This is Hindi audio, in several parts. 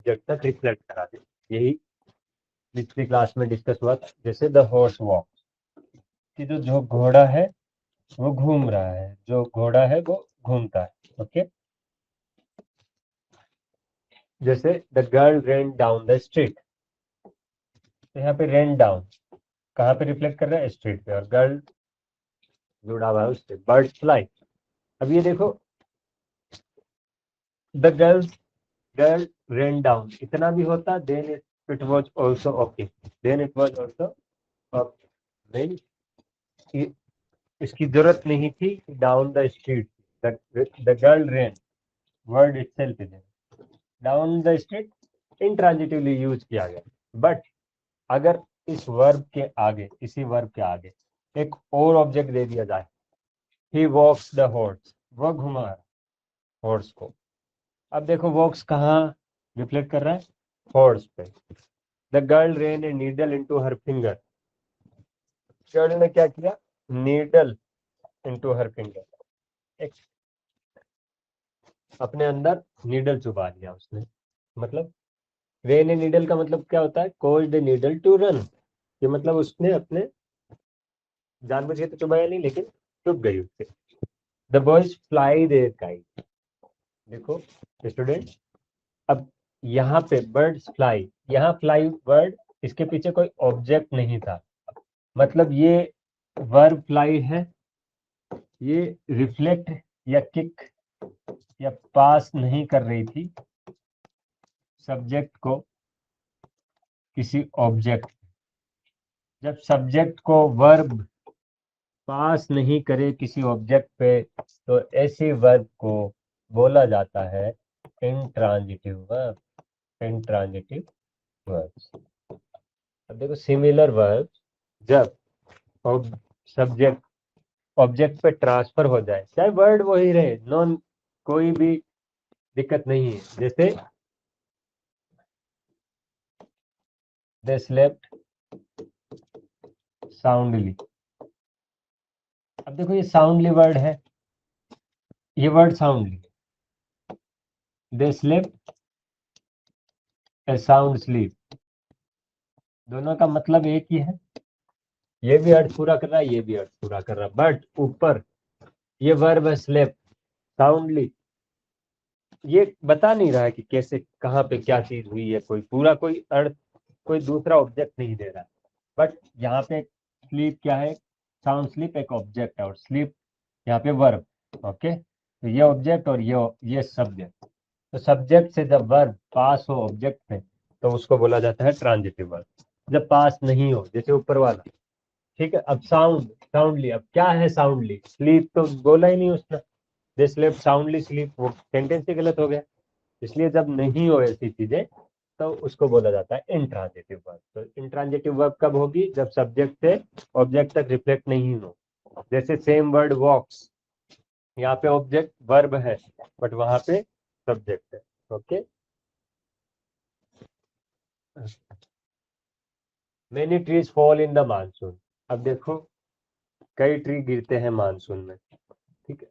ऑब्जेक्ट तक रिफ्लेक्ट करा दे। यही पिछली क्लास में डिस्कस हुआ था। जैसे द हॉर्स वॉक, कि जो घोड़ा है वो घूम रहा है, जो घोड़ा है वो घूमता है। ओके, जैसे the girl rain down the street, तो यहाँ पे रेन डाउन कहाँ पे रिफ्लेक्ट कर रहा है? स्ट्रीट पे, और गर्ल जुड़ा हुआ है उससे। बर्ड फ्लाई, अब ये देखो, द गर्ल रेन डाउन इतना भी होता, then it was also okay, then it was also okay. नहीं, इसकी जरूरत नहीं थी down the street. The girl ran word itself is down the street intransitively use किया गया। बट अगर इस वर्ब के आगे, इसी वर्ब के आगे एक और ऑब्जेक्ट दे दिया जाए, ही वॉक्स द हॉर्स, वह घुमा हॉर्स को। अब देखो वॉक्स कहाँ रिफ्लेक्ट कर रहा है? हॉर्स पे। The girl rain a needle into her finger, girl ने क्या किया? नीडल इनटू हर फिंगर, एक अपने अंदर नीडल चुबा लिया उसने। मतलब रेन ए नीडल का मतलब क्या होता है? Caused a needle to run, ये मतलब उसने अपने जानबूझ के तो चुबाया नहीं, लेकिन चुभ गई उससे। The boys fly their kite, देखो स्टूडेंट, अब यहाँ पे बर्ड्स फ्लाई, यहाँ फ्लाई वर्ड, इसके पीछे कोई ऑब्जेक्ट नहीं था, मतलब ये वर्ब फ्लाई है, ये रिफ्लेक्ट या किक या पास नहीं कर रही थी सब्जेक्ट को किसी ऑब्जेक्ट। जब सब्जेक्ट को वर्ब पास नहीं करे किसी ऑब्जेक्ट पे, तो ऐसे वर्ब को बोला जाता है इंट्रांजिटिव वर्ब। इंट्रांजिटिव वर्ब्स, अब देखो सिमिलर वर्ब्स जब सब्जेक्ट ऑब्जेक्ट पे ट्रांसफर हो जाए, चाहे वर्ड वही रहे, नॉन कोई भी दिक्कत नहीं है। जैसे दे स्लेप्ट साउंडली, अब देखो ये साउंडली वर्ड है, ये वर्ड साउंडली, दे स्लेप्ट ए साउंड स्लीप, दोनों का मतलब एक ही है, ये भी अर्थ पूरा कर रहा है, ये भी अर्थ पूरा कर रहा है। बट ऊपर ये वर्ब है स्लेप्ट साउंडली, ये बता नहीं रहा है कि कैसे कहाँ पे क्या चीज हुई है, कोई पूरा कोई अर्थ कोई दूसरा ऑब्जेक्ट नहीं दे रहा है। बट यहाँ पे स्लीप क्या है? साउंड स्लीप एक ऑब्जेक्ट है, और स्लीप यहाँ पे वर्ब। ओके, तो ये ऑब्जेक्ट और ये सब्जेक्ट, तो सब्जेक्ट से जब वर्ब पास हो ऑब्जेक्ट में, तो उसको बोला जाता है ट्रांजिटिव वर्ब। जब पास नहीं हो, जैसे ऊपर वाला, ठीक है। अब साउंडली, अब क्या है साउंडली? स्लीप तो बोला ही नहीं उसने, दे स्लेप्ट साउंडली स्लीप, वो सेंटेंस ही गलत हो गया। इसलिए जब नहीं हो ऐसी चीजें, तो उसको बोला जाता है इंट्रांजिटिव वर्ब। तो इंट्रांजिटिव वर्ब कब होगी? जब सब्जेक्ट से ऑब्जेक्ट तक रिफ्लेक्ट नहीं हो। जैसे सेम वर्ड वॉक्स, यहाँ पे ऑब्जेक्ट वर्ब है, बट वहां पे सब्जेक्ट है। Okay, many trees fall in the monsoon, अब देखो कई ट्री गिरते हैं मानसून में, ठीक है,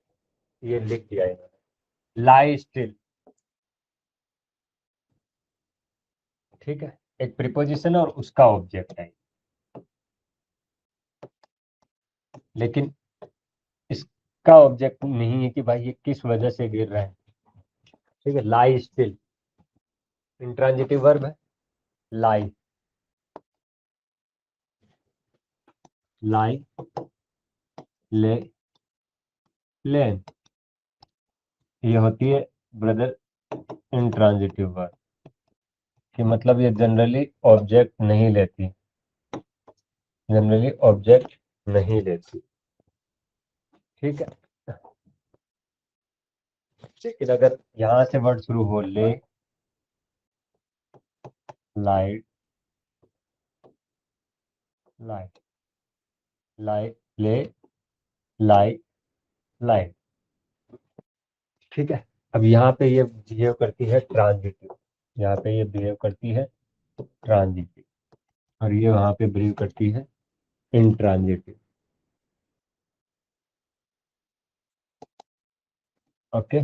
ये लिख दिया इन्होंने। लाई स्टिल, ठीक है, एक प्रीपोजिशन और उसका ऑब्जेक्ट है, लेकिन इसका ऑब्जेक्ट नहीं है कि भाई ये किस वजह से गिर रहा है। ठीक है, लाई स्टिल इंट्रांजिटिव वर्ब है, लाई, लाई, ले, लेन, ये होती है ब्रदर इंट्रांजिटिव वर्ब, कि मतलब ये जनरली ऑब्जेक्ट नहीं लेती, जनरली ऑब्जेक्ट नहीं लेती। ठीक है, लेकिन अगर यहां से वर्ड शुरू हो, ले, लाइट, लाइट, लाइट, ले, लाइट, लाइट, ठीक है। अब यहाँ पे ये बिहेव करती है ट्रांजिटिव, यहाँ पे ये बिहेव करती है ट्रांजिटिव, और ये वहां पे बिहेव करती है इंट्रांजिटिव। ओके,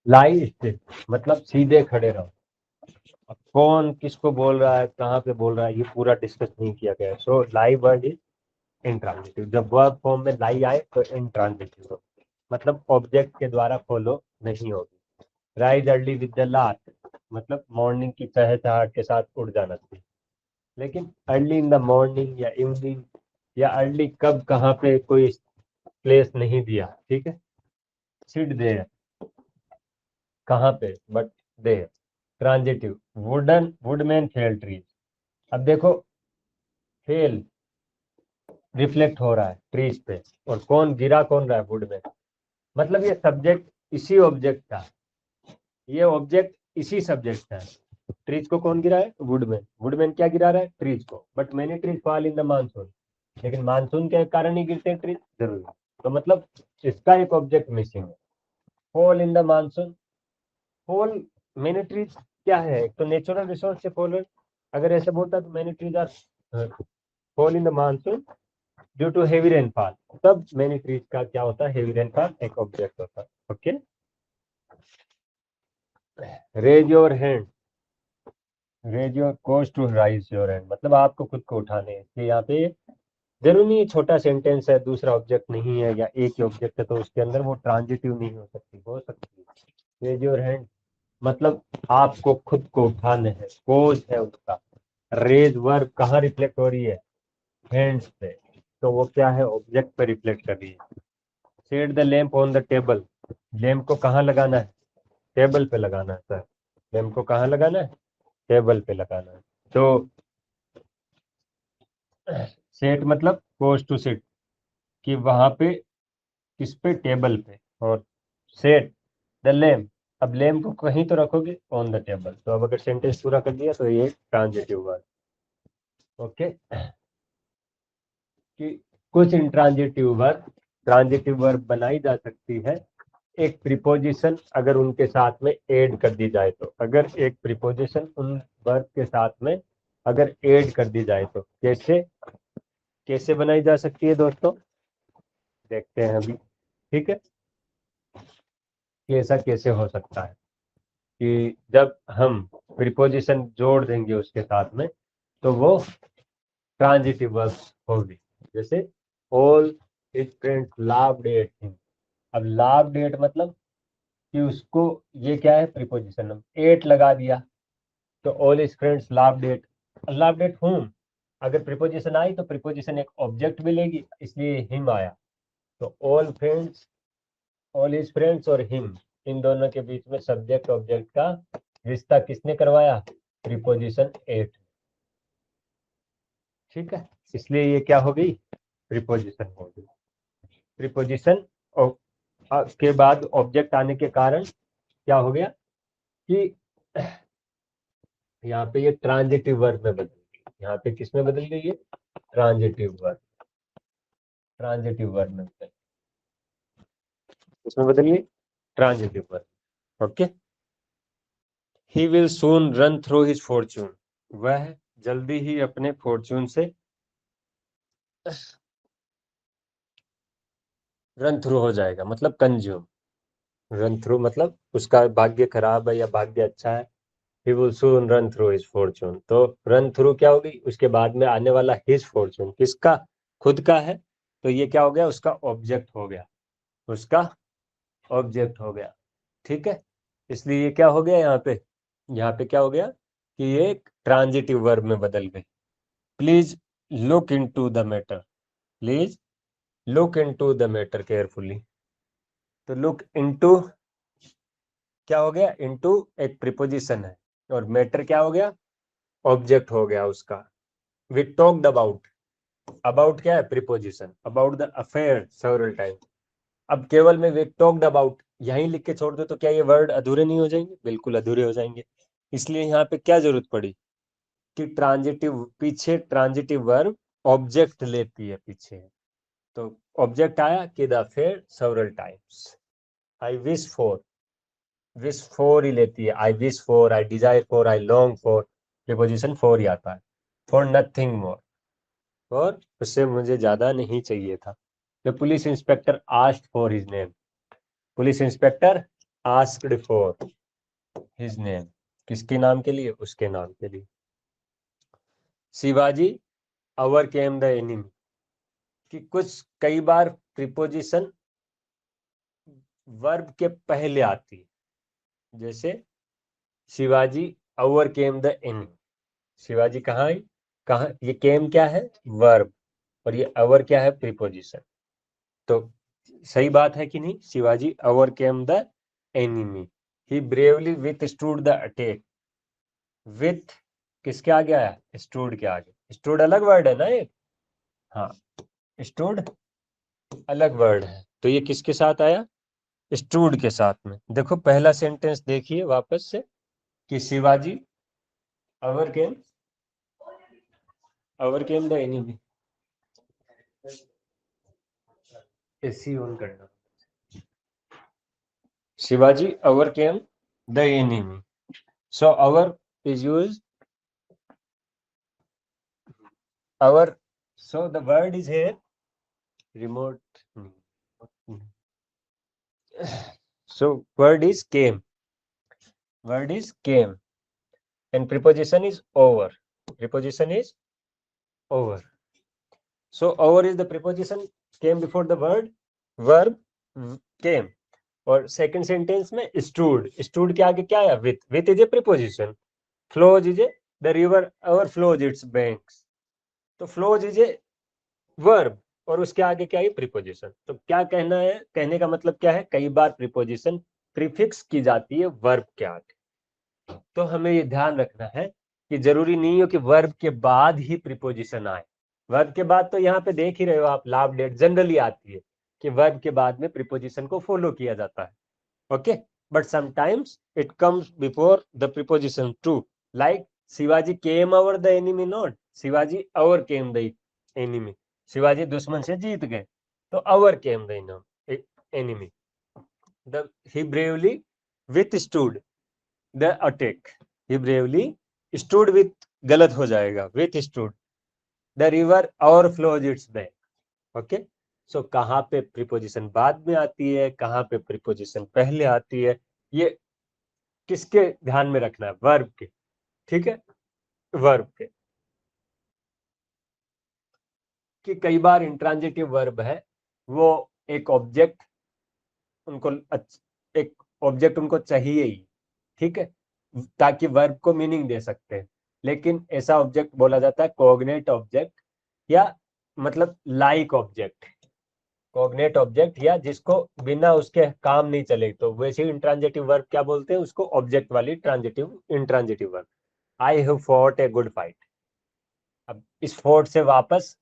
लाई स्टिल, मतलब सीधे खड़े रहो। अब कौन किसको बोल रहा है, कहाँ पे बोल रहा है, ये पूरा डिस्कस नहीं किया गया है। सो लाई वर्ड इज इंट्रांजिटिव। जब वर्ब फॉर्म में लाई आए तो इंट्रांजिटिव हो, मतलब ऑब्जेक्ट के द्वारा फॉलो नहीं होगी। Rise early with the lark, मतलब मॉर्निंग की चहचहाट के साथ उड़ जाना चाहिए। लेकिन अर्ली इन द मॉर्निंग या इवनिंग या अर्ली कब कहाँ पे कोई प्लेस नहीं दिया, ठीक है। सिट देयर, कहाँ पे, but there. Transitive, woodman fell trees. अब देखो, फेल रिफ्लेक्ट हो रहा है ट्रीज पे, और कौन गिरा, कौन रहा है, वुडमैन। मतलब ये सब्जेक्ट इसी ऑब्जेक्ट का, ये ऑब्जेक्ट इसी सब्जेक्ट का है। ट्रीज को कौन गिरा है, वुडमैन। वुडमैन क्या गिरा रहा है, ट्रीज को। But many trees fall in the monsoon, लेकिन मानसून के कारण ही गिरते हैं ट्रीज, जरूरी। तो मतलब इसका एक ऑब्जेक्ट मिसिंग है। Fall in the monsoon, fall, many trees क्या है, एक तो नेचुरल रिसोर्स से फॉल। अगर ऐसे बोलता तो many trees are fall in the monsoon due to heavy rainfall, तब मैनी ट्रीज का क्या होता है, हेवी रेनफॉल एक ऑब्जेक्ट होता है। Okay, raise your hand, raise your cause to rise your hand, मतलब आपको खुद को उठाने हैं। इसलिए यहाँ पे जरूरी नहीं है, छोटा सेंटेंस है, दूसरा ऑब्जेक्ट नहीं है या एक ही ऑब्जेक्ट है तो उसके अंदर वो ट्रांजिटिव नहीं हो सकती है। रेज योर हैंड मतलब आपको खुद को उठाने हैं, कोज है उसका। रेज वर्ब कहाँ रिफ्लेक्ट हो रही है, हैंड्स पे, तो वो क्या है, ऑब्जेक्ट पे रिफ्लेक्ट कर रही है। Set the lamp on the table, lamp को कहाँ लगाना है, टेबल पे लगाना है सर। लैंप को कहाँ लगाना है, टेबल पे लगाना है। तो सेट मतलब पोज टू सिट, कि वहां पे, किस पे, टेबल पे। और सेट द लैम्प, अब लैम्प को कहीं तो रखोगे, ऑन द टेबल। तो अब अगर सेंटेंस पूरा कर दिया तो ये ट्रांजिटिव वर्ब। ओके, कि कुछ इंट्रांजिटिव वर्ब ट्रांजिटिव वर्ब बनाई जा सकती है एक प्रीपोजिशन अगर उनके साथ में ऐड कर दी जाए तो। अगर एक प्रीपोजिशन उन वर्ब के साथ में अगर ऐड कर दी जाए तो कैसे, कैसे बनाई जा सकती है दोस्तों, देखते हैं अभी। ठीक है, कि ऐसा कैसे हो सकता है कि जब हम प्रीपोजिशन जोड़ देंगे उसके साथ में तो वो ट्रांजिटिव वर्ब होगी। जैसे all his friends laughed at him. अब लाव्ड एट मतलब कि उसको, ये क्या है, प्रीपोजिशन, हम एट लगा दिया तो all his friends laughed at. Laughed at him, अगर प्रीपोजिशन आई तो प्रीपोजिशन एक ऑब्जेक्ट भी लेगी, इसलिए हिम आया। तो all friends, all his friends और हिम, इन दोनों के बीच में सब्जेक्ट ऑब्जेक्ट का रिश्ता किसने करवाया, प्रीपोजिशन एट। ठीक है, इसलिए ये क्या हो गई, प्रीपोजिशन हो गई। प्रीपोजिशन के बाद ऑब्जेक्ट आने के कारण क्या हो गया कि यहाँ पे ये ट्रांजिटिव वर्ब में बदल गई। यहाँ पे किस में बदल गई, ये ट्रांजिटिव वर्ब, ट्रांजिटिव वर्ब में बदल, उसमें बदल गई transitive verb. Okay, he will soon run through his Fortune, वह जल्दी ही अपने फॉर्चून से रन थ्रू हो जाएगा, मतलब कंज्यूम। रन थ्रू मतलब उसका भाग्य खराब है या भाग्य अच्छा है। He will soon run through his Fortune, तो रन थ्रू क्या होगी, उसके बाद में आने वाला हिज फॉर्चून किसका, खुद का है। तो ये क्या हो गया, उसका ऑब्जेक्ट हो गया, उसका ऑब्जेक्ट हो गया। ठीक है, इसलिए ये क्या हो गया यहाँ पे क्या हो गया कि ये एक ट्रांजिटिव वर्ब में बदल गई। Please look into the matter, please look into the matter carefully. तो लुक इनटू क्या हो गया, इनटू एक प्रीपोजिशन है, और मैटर क्या हो गया, ऑब्जेक्ट हो गया उसका। वी टॉक्ड अबाउट, अबाउट क्या है, preposition, about the affair several time. अब केवल मैं वी टॉक्ड अबाउट यहीं लिख के छोड़ दो तो क्या ये वर्ड अधूरे नहीं हो जाएंगे, बिल्कुल अधूरे हो जाएंगे। इसलिए यहाँ पे क्या जरूरत पड़ी कि ट्रांजिटिव, पीछे ट्रांजिटिव वर्ब ऑब्जेक्ट लेती है पीछे। तो ऑब्जेक्ट आया कि the affair several times. I wish for, wish for he लेती है, I wish for, I desire for, I long for, preposition for he आता है। फॉर नथिंग मोर, और उससे मुझे ज्यादा नहीं चाहिए था। The police inspector asked for his name, police inspector asked for his name, किसके नाम के लिए? उसके नाम के लिए। शिवाजी ओवरकेम द एनिमी, कि कुछ कई बार प्रीपोजिशन वर्ब के पहले आती है। जैसे Shivaji overcame the enemy, Shivaji कहाँ आई? कहाँ? ये केम क्या है? वर्ब, और ये ओवर क्या है? प्रीपोजिशन। तो सही बात है कि नहीं? Shivaji overcame the enemy, he bravely withstood the attack. With किसके आगे आया? स्टूड के आगे। स्टूड अलग वर्ड है ना एक? हाँ, स्टूड अलग वर्ड है, तो ये किसके साथ आया? स्टूड के साथ में। देखो पहला सेंटेंस देखिए वापस से, कि Shivaji overcame the enemy. AC on करना। Shivaji overcame the enemy, so our is used, our, so the word is here remote, so word is came, word is came, and preposition is over, preposition is over. So over is the preposition, came before the word, verb came. और सेकंड सेंटेंस में stood, stood के आगे क्या है? with, with is a preposition, flows is a, the river overflows its banks, तो flows is a verb, और उसके आगे क्या है? प्रीपोजिशन। तो क्या कहना है? कहने का मतलब क्या है? कई बार प्रीपोजिशन प्रीफिक्स की जाती है वर्ब के आगे, तो हमें ये ध्यान रखना है कि जरूरी नहीं हो कि वर्ब के बाद ही प्रीपोजिशन आए। वर्ब के बाद तो यहाँ पे देख ही रहे हो आप, लाभ डेट जनरली आती है कि वर्ब के बाद में प्रीपोजिशन को फॉलो किया जाता है, okay, but sometimes it comes before the preposition to, like Shivaji came over the enemy, not Shivaji over came the enemy. Shivaji दुश्मन से जीत गए, तो over came the enemy. The he bravely withstood the attack, he bravely stood with गलत हो जाएगा, with stood the river overflows its bank, okay. So कहाँ पे प्रीपोजिशन बाद में आती है, कहाँ पे प्रीपोजिशन पहले आती है, ये किसके ध्यान में रखना है? वर्ब के, ठीक है, वर्ब के। कि कई बार इंट्रांजिटिव वर्ब है, वो एक ऑब्जेक्ट उनको एक ऑब्जेक्ट उनको चाहिए ही, ठीक है, ताकि वर्ब को मीनिंग दे सकते हैं। लेकिन ऐसा ऑब्जेक्ट बोला जाता है कोग्नेट ऑब्जेक्ट, या मतलब लाइक ऑब्जेक्ट, कोग्नेट ऑब्जेक्ट, या जिसको बिना उसके काम नहीं चले, तो वैसे इंट्रांजिटिव वर्ब क्या बोलते हैं उसको? ऑब्जेक्ट वाली transitive intransitive verb. I have fought a good fight, अब इस फोर्ट से वापस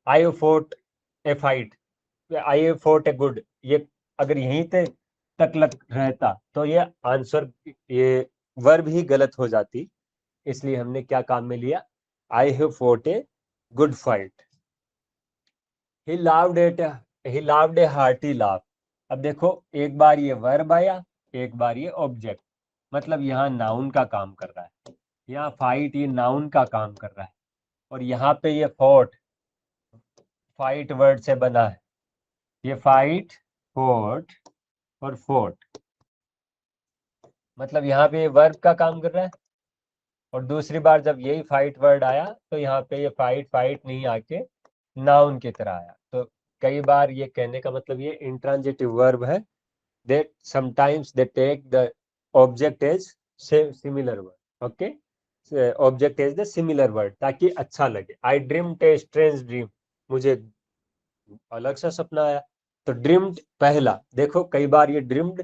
आई have fought A fight, I have fought a good, ये अगर यहीं तक लग रहता तो ये आंसर, ये वर्ब ही गलत हो जाती, इसलिए हमने क्या काम में लिया? I have fought a good fight. He laughed at, he laughed a hearty laugh. अब देखो एक बार ये वर्ब आया, एक बार ये ऑब्जेक्ट, मतलब यहाँ नाउन का काम कर रहा है, यहाँ फाइट ये नाउन का काम कर रहा है, और यहाँ पे ये फोर्ट फाइट वर्ड से बना है, ये फाइट, फोर्ट और फोर्ट, मतलब यहाँ पे ये वर्ब का काम कर रहा है। और दूसरी बार जब यही फाइट वर्ड आया तो यहाँ पे ये फाइट फाइट नहीं आके नाउन की तरह आया। तो कई बार ये कहने का मतलब ये इंट्रांजिटिव वर्ब है, that sometimes they take the object as similar word, okay, object as the similar word, ताकि अच्छा लगे। I dreamt a strange dream, मुझे अलग सा सपना आया, तो ड्रीम्ड पहला, देखो कई बार ये ड्रीम्ड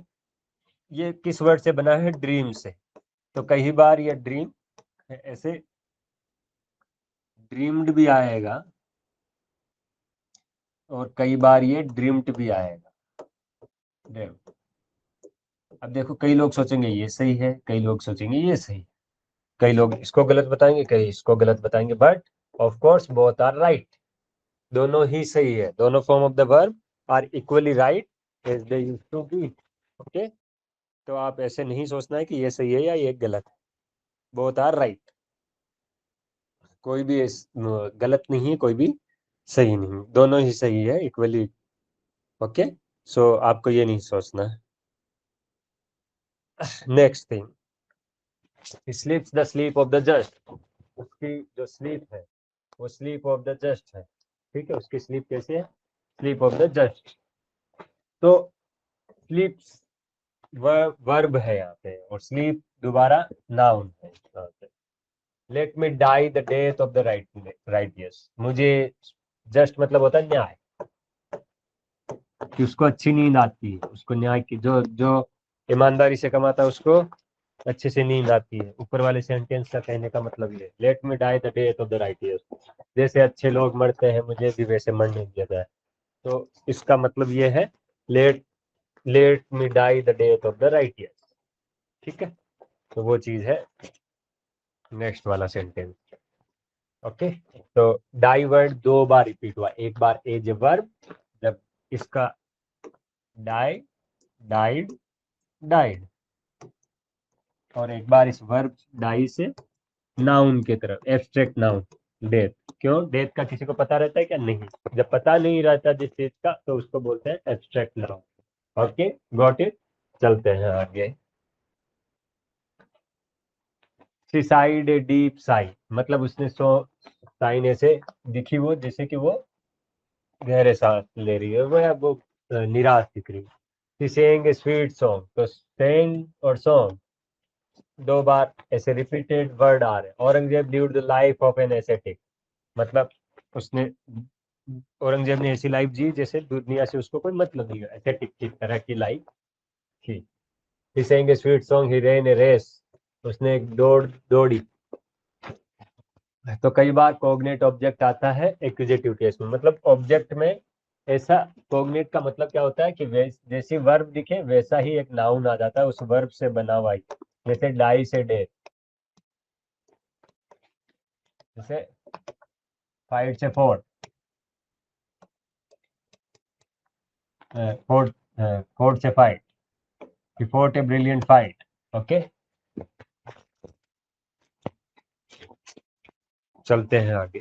ये किस वर्ड से बना है? ड्रीम से, तो कई बार ये ड्रीम ऐसे ड्रीम्ड भी आएगा, और कई बार ये ड्रीम्ड भी आएगा, ड्रीम। अब देखो कई लोग सोचेंगे ये सही है, कई लोग सोचेंगे ये सही है, कई लोग इसको गलत बताएंगे, कई इसको गलत बताएंगे, but of course both are right, दोनों ही सही है, दोनों form of the verb are equally right as they used to be, okay. तो आप ऐसे नहीं सोचना है कि ये सही है या ये गलत है, बोथ आर राइट, कोई भी गलत नहीं है, कोई भी सही नहीं, दोनों ही सही है इक्वली, ओके। सो आपको ये नहीं सोचना है। Next thing, स्लीप्स the sleep of the just, उसकी जो स्लीप है वो स्लीप ऑफ द जस्ट है, ठीक है, उसकी स्लीप कैसे है, स्लीप ऑफ द जस्ट। तो स्लीप्स वर्ब है यहाँ पे, और स्लीप दोबारा नाउन है यहाँ पे। Let me die the death of the righteous, मुझे जस्ट मतलब होता है न्याय, कि उसको अच्छी नींद आती है, उसको न्याय की, जो जो ईमानदारी से कमाता है उसको अच्छे से नींद आती है। ऊपर वाले सेंटेंस का कहने का मतलब ये, let me die the death of the righteous, जैसे अच्छे लोग मरते हैं मुझे भी वैसे मरने दिया जाए। तो इसका मतलब ये है, let let me die the death of the righteous, ठीक है। तो वो चीज है नेक्स्ट वाला सेंटेंस। ओके, तो डाई वर्ड 2 बार रिपीट हुआ, एक बार एज ए वर्ब जब इसका डाई, डाइड, डाइड, और एक बार इस वर्ब डाई से नाउन की तरफ, एब्स्ट्रैक्ट नाउन डेथ। क्यों डेथ का किसी को पता रहता है क्या, नहीं, जब पता नहीं रहता जिस चीज का तो उसको बोलते हैं abstract noun. Okay, got it, चलते हैं आगे। She side a deep Sai, मतलब उसने सो साइन ऐसे दिखी वो जैसे कि वो गहरे सांस ले रही है, वो निराश दिख रही है। She sang a sweet song, तो सेइंग और सॉन्ग 2 बार ऐसे रिपीटेड वर्ड आ रहे हैं। Aurangzeb lived the life of an ascetic, मतलब उसने, औरंगजेब ने ऐसी लाइफ जी जैसे दुनिया से उसको कोई मतलब नहीं है, एसेटिक की तरह की लाइफ थी। He sang a sweet song, he ran a race, उसने एक दौड़ी। तो कई बार कोग्नेट ऑब्जेक्ट आता है एक्विजिटिव केस में, मतलब ऑब्जेक्ट में ऐसा, कोग्नेट का मतलब क्या होता है कि जैसी वर्ब दिखे वैसा ही एक नाउन आ जाता है उस वर्ब से बना हुआ ही। जैसे डाई से डे, जैसे फाइट से फोर्ट, फोर्ट, फोर्ट से fight, he fought a brilliant fight। Okay, चलते हैं आगे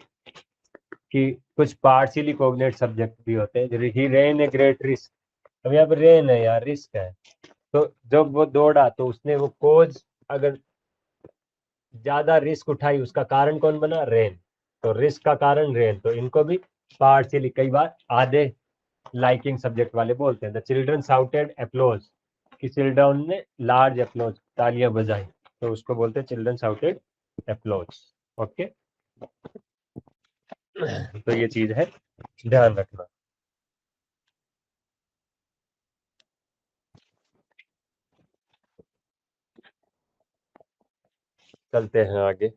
कि कुछ पार्शियली कोग्नेट सब्जेक्ट भी होते हैं, जैसे ही रेन ए ग्रेट रिस्क, अब यहाँ पे रेन है यार, रिस्क है, तो जब वो दौड़ा तो उसने वो कोज, अगर ज्यादा रिस्क उठाई उसका कारण कौन बना, रेन, तो रिस्क का कारण रेन, तो इनको भी पार्शियली कई बार आधे लाइकिंग सब्जेक्ट वाले बोलते हैं। द चिल्ड्रन साउटेड एप्लॉज, कि चिल्ड्रन ने लार्ज एप्लॉज, तालियां बजाई, तो उसको बोलते हैं चिल्ड्रन साउटेड एप्लॉज। ओके, तो ये चीज है, ध्यान रखना। चलते हैं आगे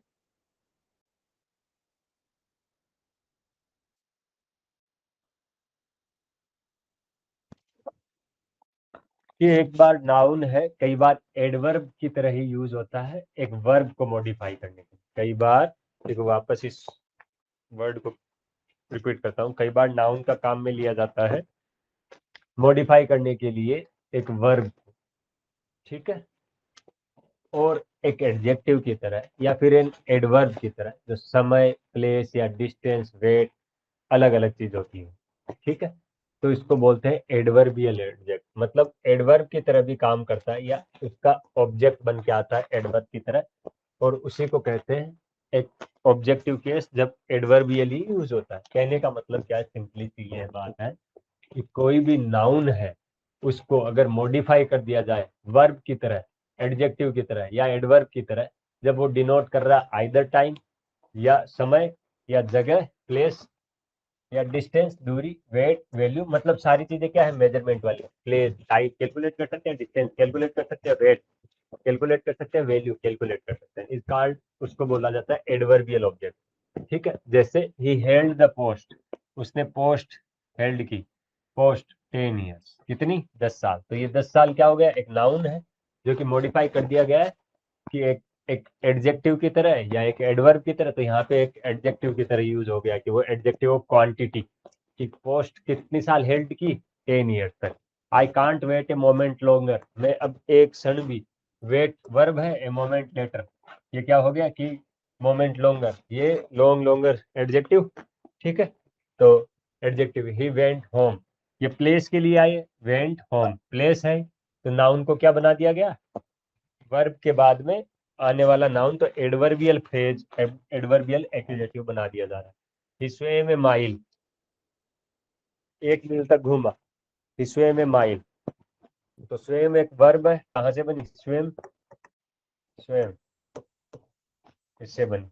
कि एक बार नाउन है कई बार एडवर्ब की तरह ही यूज होता है एक वर्ब को मॉडिफाई करने के लिए। कई बार, देखो वापस इस वर्ड को रिपीट करता हूँ, कई बार नाउन का काम में लिया जाता है मॉडिफाई करने के लिए एक वर्ब, ठीक है, और एक एडजेक्टिव की तरह या फिर एन एडवर्ब की तरह, जो समय, प्लेस या डिस्टेंस, वेट, अलग अलग चीज होती है, ठीक है। तो इसको बोलते हैं एडवर्बियल एडजेक्ट, मतलब एडवर्ब की तरह भी काम करता है या उसका ऑब्जेक्ट बन के आता है एडवर्ब की तरह, और उसी को कहते हैं एक ऑब्जेक्टिव केस जब एडवर्बियली यूज होता है। कहने का मतलब क्या है, सिंपली सी ये बात है कि कोई भी नाउन है उसको अगर मॉडिफाई कर दिया जाए वर्ब की तरह, एडजेक्टिव की तरह या एडवर्ब की तरह, जब वो डिनोट कर रहा है आइदर टाइम या समय या जगह, प्लेस या डिस्टेंस, दूरी, वेट, वैल्यू, मतलब सारी चीजें क्या है, मेजरमेंट वाली, प्लेस टाइम कैलकुलेट कर सकते हैं, डिस्टेंस कैलकुलेट कर सकते हैं, वेट कैलकुलेट कर सकते हैं, वैल्यू कैलकुलेट कर सकते हैं, इस कार्ड उसको बोला जाता है एडवर्बियल ऑब्जेक्ट, ठीक है। जैसे ही हेल्ड द पोस्ट, उसने पोस्ट हेल्ड की, पोस्ट 10 ईयर्स, कितनी, 10 साल, तो ये 10 साल क्या हो गया, एक नाउन है जो कि मॉडिफाई कर दिया गया है कि एक एडजेक्टिव की तरह या एक एडवर्ब की तरह, तो यहाँ पे एक एडजेक्टिव की तरह यूज हो गया कि वो एडजेक्टिव ऑफ क्वांटिटी, कि पोस्ट कितनी साल हेल्ड की, 10 ईयर्स तक। I can't wait a moment longer, मैं अब एक क्षण भी, वेट वर्ब है, ए मोमेंट लेटर, ये क्या हो गया कि मोमेंट लॉन्गर, ये लॉन्ग लॉन्गर एडजेक्टिव, ठीक है। तो एडजेक्टिव, ही वेंट होम, ये प्लेस के लिए आए, वेंट होम प्लेस है, तो नाउन को क्या बना दिया गया, वर्ब के बाद में आने वाला नाउन, तो एडवर्बियल फ्रेज, एडवर्बियल एक्यूजेटिव बना दिया जा रहा है। ही स्वेम ए माइल, 1 मील तक घूमा। ही स्वेम ए माइल, तो स्वेम एक वर्ब है, कहां से बनी? स्वेम, स्वेम इससे बनी।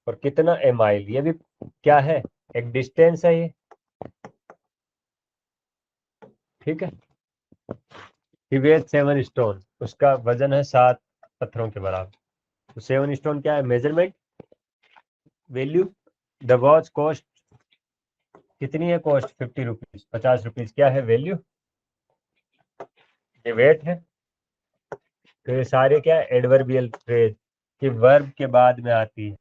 और कितना? ए माइल, ये भी क्या है? एक डिस्टेंस है ये, ठीक है। ही वेट 7 स्टोन, उसका वजन है 7 पत्थरों के बराबर। तो 7 स्टोन क्या है? Measurement. Value, the watch cost, कितनी है कॉस्ट? 50 rupees, 50 rupees. क्या है? वैल्यू। ये वेट है। तो ये सारे क्या है? एडवर्बियल फ्रेज कि वर्ब के बाद में आती है।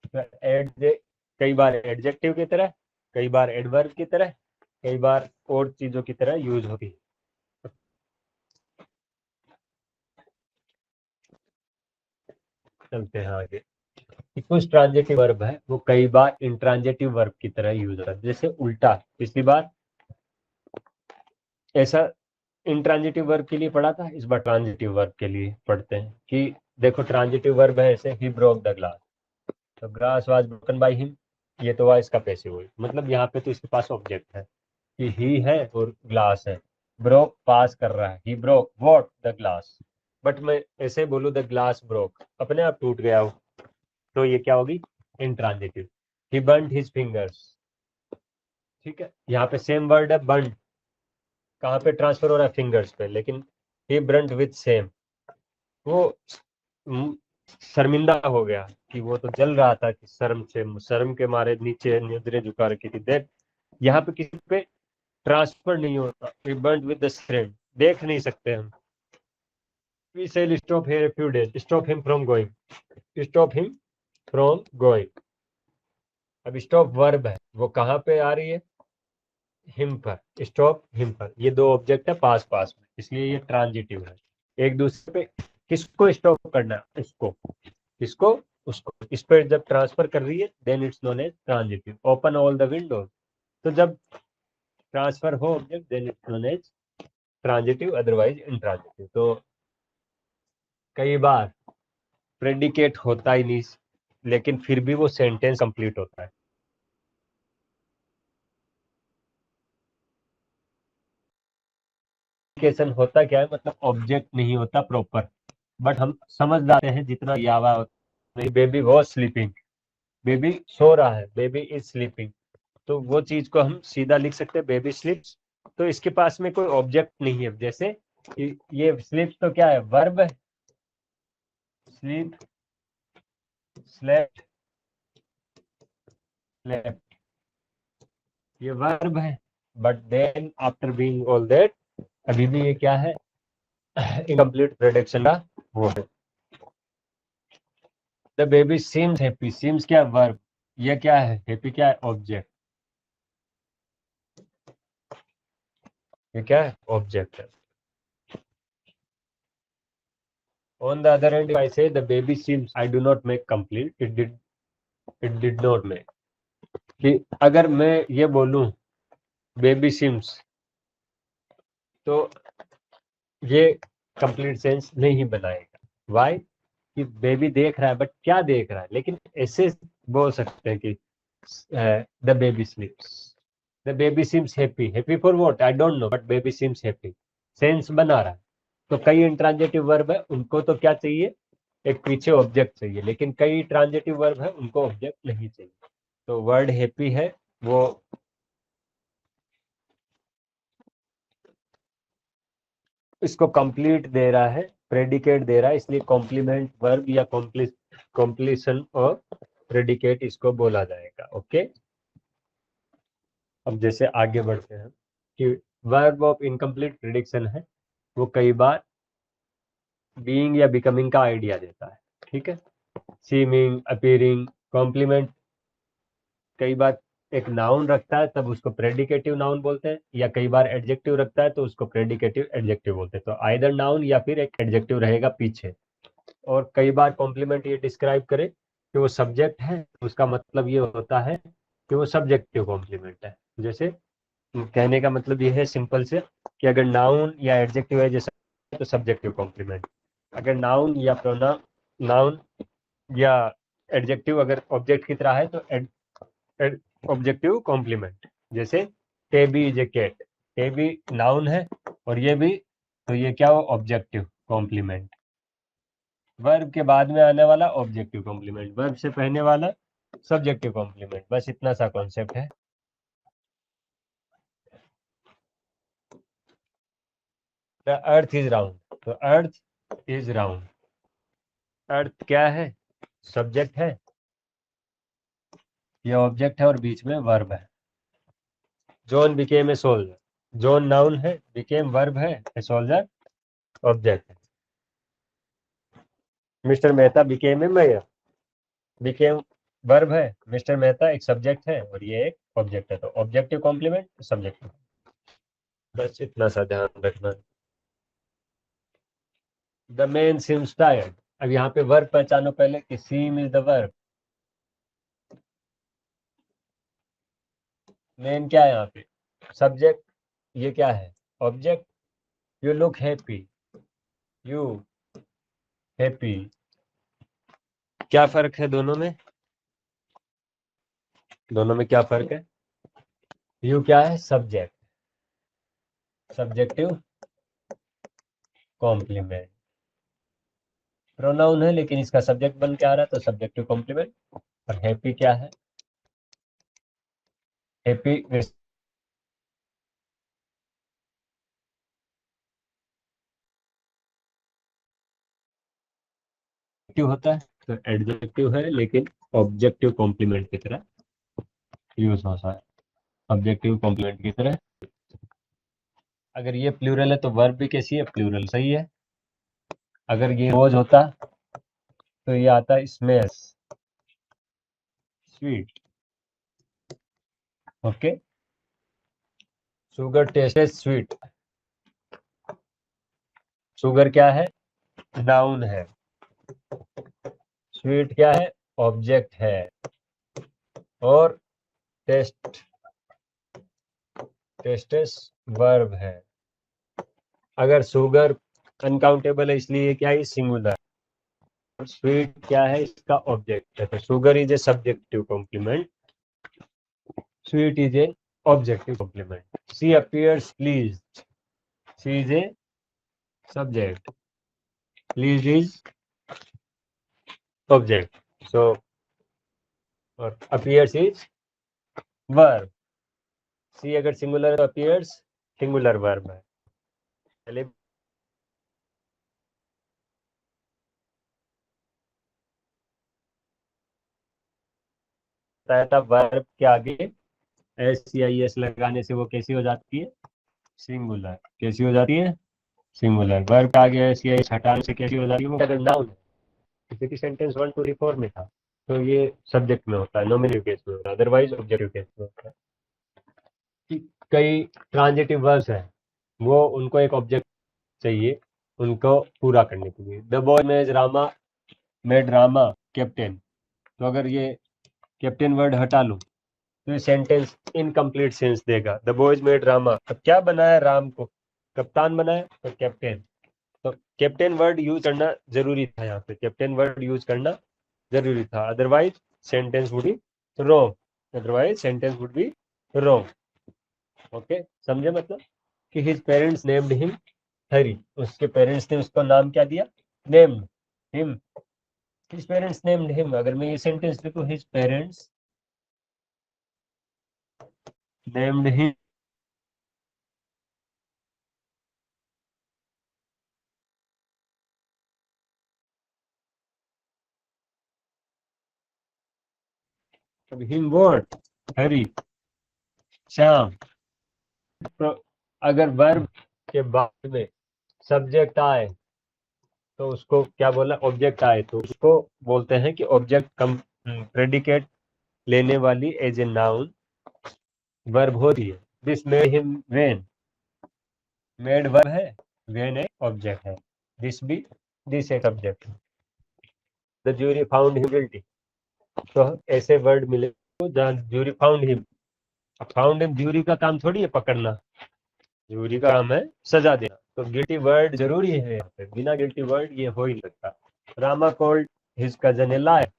तो कई बार एडजेक्टिव की तरह, कई बार एडवर्ब की तरह, कई बार और चीजों की तरह यूज होती है। चलते हैं आगे। कुछ ट्रांजिटिव वर्ब है वो कई बार इंट्रांजिटिव वर्ब की तरह यूज होता है, जैसे उल्टा। पिछली बार ऐसा इंट्रांजिटिव वर्ब के लिए पढ़ा था, इस बार ट्रांजिटिव वर्ब के लिए पढ़ते हैं कि देखो ट्रांजिटिव वर्ब है ऐसे, ही ब्रोक द ग्लास, तो glass was broken by him, ये तो हुआ इसका पैसिव वॉइस। मतलब यहाँ पे तो इसके पास ऑब्जेक्ट है कि ही है और ग्लास है। ब्रोक पास कर रहा है, he broke what? The glass. But मैं ऐसे बोलूं द ग्लास ब्रोक, अपने आप टूट गया हो, तो ये क्या होगी? इंट्रांजिटिव। ही बर्न्ड हिज फिंगर्स, ठीक है। यहाँ पे सेम वर्ड है बर्न, कहाँ पे ट्रांसफर हो रहा है? फिंगर्स पे। लेकिन ही बर्न्ड विद सेम, वो शर्मिंदा हो गया कि वो तो जल रहा था कि शर्म से, शर्म के मारे नीचे नजरें झुका रखी थी। देख, यहाँ पे किसी पे ट्रांसफर नहीं होता। He burned with the same, देख नहीं सकते हम। We shall stop here few days, stop him from going, stop him from going. अब स्टॉप वर्ब है, वो कहाँ पे आ रही है? हिम पर, स्टॉप हिम पर। ये दो ऑब्जेक्ट है पास पास में, इसलिए ये ट्रांजिटिव है। एक दूसरे पे किसको स्टॉप करना है? इसको, इसको, उसको। इस पर जब ट्रांसफर कर रही है then it's known as transitive. Open all the windows, तो जब ट्रांसफर हो object then it's known as transitive, otherwise intransitive. तो कई बार प्रेडिकेट होता ही नहीं, लेकिन फिर भी वो सेंटेंस कंप्लीट होता है। प्रेडिकेशन होता क्या है? मतलब ऑब्जेक्ट नहीं होता प्रॉपर, बट हम समझ जाते हैं जितना दिया हुआ होता। बेबी वॉज स्लीपिंग, बेबी सो रहा है, बेबी इज स्लीपिंग, तो वो चीज को हम सीधा लिख सकते हैं बेबी स्लीप्स। तो इसके पास में कोई ऑब्जेक्ट नहीं है। जैसे ये स्लीप्स तो क्या है? वर्ब है। स्लीप, स्लेप्ट, स्लेप्ट, ये वर्ब है। But then after being all that, अभी भी ये क्या है? इनकम्प्लीट प्रेडिक्शन का वो है। The baby seems happy, seems क्या है? वर्ब। ये क्या है? हैप्पी क्या है? ऑब्जेक्ट। ये क्या है? ऑब्जेक्ट है। On the other hand, if I say the baby seems, I do not make complete, it did not make। कि अगर मैं ये बोलूं बेबी सिम्स, तो ये कंप्लीट सेंस नहीं बनाएगा। वाई? कि बेबी देख रहा है, बट क्या देख रहा है? लेकिन ऐसे बोल सकते हैं कि the baby sleeps, the baby seems happy, happy for what? I don't know, but baby seems happy, sense बना रहा है। तो कई इंट्रांजिटिव वर्ब है, उनको तो क्या चाहिए? एक पीछे ऑब्जेक्ट चाहिए। लेकिन कई ट्रांजिटिव वर्ब है, उनको ऑब्जेक्ट नहीं चाहिए। तो वर्ड हैप्पी है वो इसको कंप्लीट दे रहा है, प्रेडिकेट दे रहा है, इसलिए कॉम्प्लीमेंट वर्ब या कॉम्प्लीशन और प्रेडिकेट इसको बोला जाएगा। ओके, अब जैसे आगे बढ़ते हैं कि वर्ब ऑफ इनकम्प्लीट प्रिडिक्शन है, वो कई बार बीइंग या बिकमिंग का आइडिया देता है। ठीक है, सीमिंग, अपीयरिंग, कॉम्प्लीमेंट कई बार एक नाउन रखता है तब उसको प्रेडिकेटिव नाउन बोलते हैं, या कई बार एडजेक्टिव रखता है तो उसको प्रेडिकेटिव एडजेक्टिव बोलते हैं। तो आइदर नाउन या फिर एक एडजेक्टिव रहेगा पीछे। और कई बार कॉम्प्लीमेंट ये डिस्क्राइब करे कि वो सब्जेक्ट है, उसका मतलब ये होता है कि वो सब्जेक्टिव कॉम्प्लीमेंट है। जैसे कहने का मतलब ये है सिंपल से कि अगर नाउन या एडजेक्टिव है जैसे, तो सब्जेक्टिव कॉम्प्लीमेंट। अगर नाउन या प्रोनाउन, नाउन या एडजेक्टिव अगर ऑब्जेक्ट की तरह है तो ऑब्जेक्टिव कॉम्प्लीमेंट। जैसे टेबी इज ए कैट, टेबी नाउन है और ये भी, तो ये क्या हो, ऑब्जेक्टिव कॉम्प्लीमेंट। वर्ब के बाद में आने वाला ऑब्जेक्टिव कॉम्प्लीमेंट, वर्ब से पहले वाला सब्जेक्टिव कॉम्प्लीमेंट। बस इतना सा कॉन्सेप्ट है। द अर्थ इज राउंड, तो अर्थ इज राउंड, अर्थ क्या है, सब्जेक्ट है, ये ऑब्जेक्ट है और बीच में वर्ब है। John became a soldier, John noun है, बिकेम वर्ब है, ए सोल्जर ऑब्जेक्ट है। Mister Mehta became a mayor, became verb है, मिस्टर मेहता एक सब्जेक्ट है और ये एक ऑब्जेक्ट है, तो ऑब्जेक्टिव कॉम्प्लीमेंट सब्जेक्टिव। बस इतना सा ध्यान रखना। द मैन सीम्स टायर्ड, अब यहाँ पे वर्ब पहचानो पहले कि सीम इज द वर्ब। मैन क्या है यहाँ पे, सब्जेक्ट, ये क्या है, object. You look happy, you happy, क्या फर्क है दोनों में, दोनों में क्या फर्क है। यू क्या है, सब्जेक्ट, सब्जेक्टिव कॉम्प्लीमेंट। प्रोनाउन है लेकिन इसका सब्जेक्ट बन के आ रहा है तो सब्जेक्टिव कॉम्प्लीमेंट। और हैप्पी क्या है, हैप्पी होता है तो एडजेक्टिव है लेकिन ऑब्जेक्टिव कॉम्प्लीमेंट की तरह यूज होता है, ऑब्जेक्टिव कॉम्प्लीमेंट की तरह। अगर ये प्लूरल है तो वर्ब भी कैसी है, प्लूरल, सही है। अगर ये रोज होता तो ये आता smells sweet, okay. Sugar test sweet, sugar क्या है, नाउन है, स्वीट क्या है, ऑब्जेक्ट है, और टेस्ट, टेस्टेस वर्ब है। अगर शुगर अनकाउंटेबल है इसलिए क्या है, सिंगुलर। स्वीट क्या है, इसका ऑब्जेक्ट है, तो sugar is a subjective complement, sweet is a objective complement. She appears pleased, she is a subject, please is object, so और अपीयर्स इज वर्ब। सी अगर सिंगुलर है तो अपीयर्स सिंगुलर वर्ब है। पहले बताया था वर्ब के आगे एस या एस लगाने से वो कैसी हो जाती है, सिंगुलर। कैसी हो जाती है, सिंगुलर। वर्ब के आगे एस या एस हटाने से कैसी हो जाती है, वो अगर नाउन है, जैसे कि सेंटेंस 1 to 4 में था तो ये सब्जेक्ट में होता है, नॉमिनेटिव केस में होता है, अदरवाइज ऑब्जेक्टिव केस में होता है। कई ट्रांजिटिव वर्ब्स हैं, वो उनको एक ऑब्जेक्ट चाहिए उनको पूरा करने के लिए। The boy made Rama, made Rama captain, तो अगर ये कैप्टन वर्ड हटा लूं तो ये सेंटेंस इनकम्प्लीट सेंस देगा। द बॉयज मेड रामा, अब क्या बनाया, राम को कप्तान बनाया तो कैप्टन, तो कैप्टन वर्ड यूज करना जरूरी था, यहाँ पे कैप्टन वर्ड यूज करना जरूरी था, otherwise sentence would be wrong, otherwise sentence would be wrong. Okay, समझे मतलब कि his parents named him Hari, उसके पेरेंट्स ने उसको नाम क्या दिया, named him, his parents named him. अगर मैं ये सेंटेंस लिखूं, his parents named him, him what, Hari, Shyam. तो अगर वर्ब के बाद में सब्जेक्ट आए तो उसको क्या बोला, ऑब्जेक्ट आए तो उसको बोलते हैं कि ऑब्जेक्ट कम प्रेडिकेट लेने वाली एज ए नाउन वर्ब होती है। This made him when, made verb है, वेन एक ऑब्जेक्ट है, दिस भी, दिस एक सब्जेक्ट है। The jury found him guilty, तो ऐसे वर्ड मिले जहाँ ज्यूरी फाउंड हिम। अब फाउंड हिम ज्यूरी का काम थोड़ी है पकड़ना, ज्यूरी का काम है सजा देना, तो गिल्टी वर्ड जरूरी है यहाँ पे, बिना गिल्टी वर्ड ये हो ही नहीं सकता। रामा कॉल्ड हिज कजन ए लायर,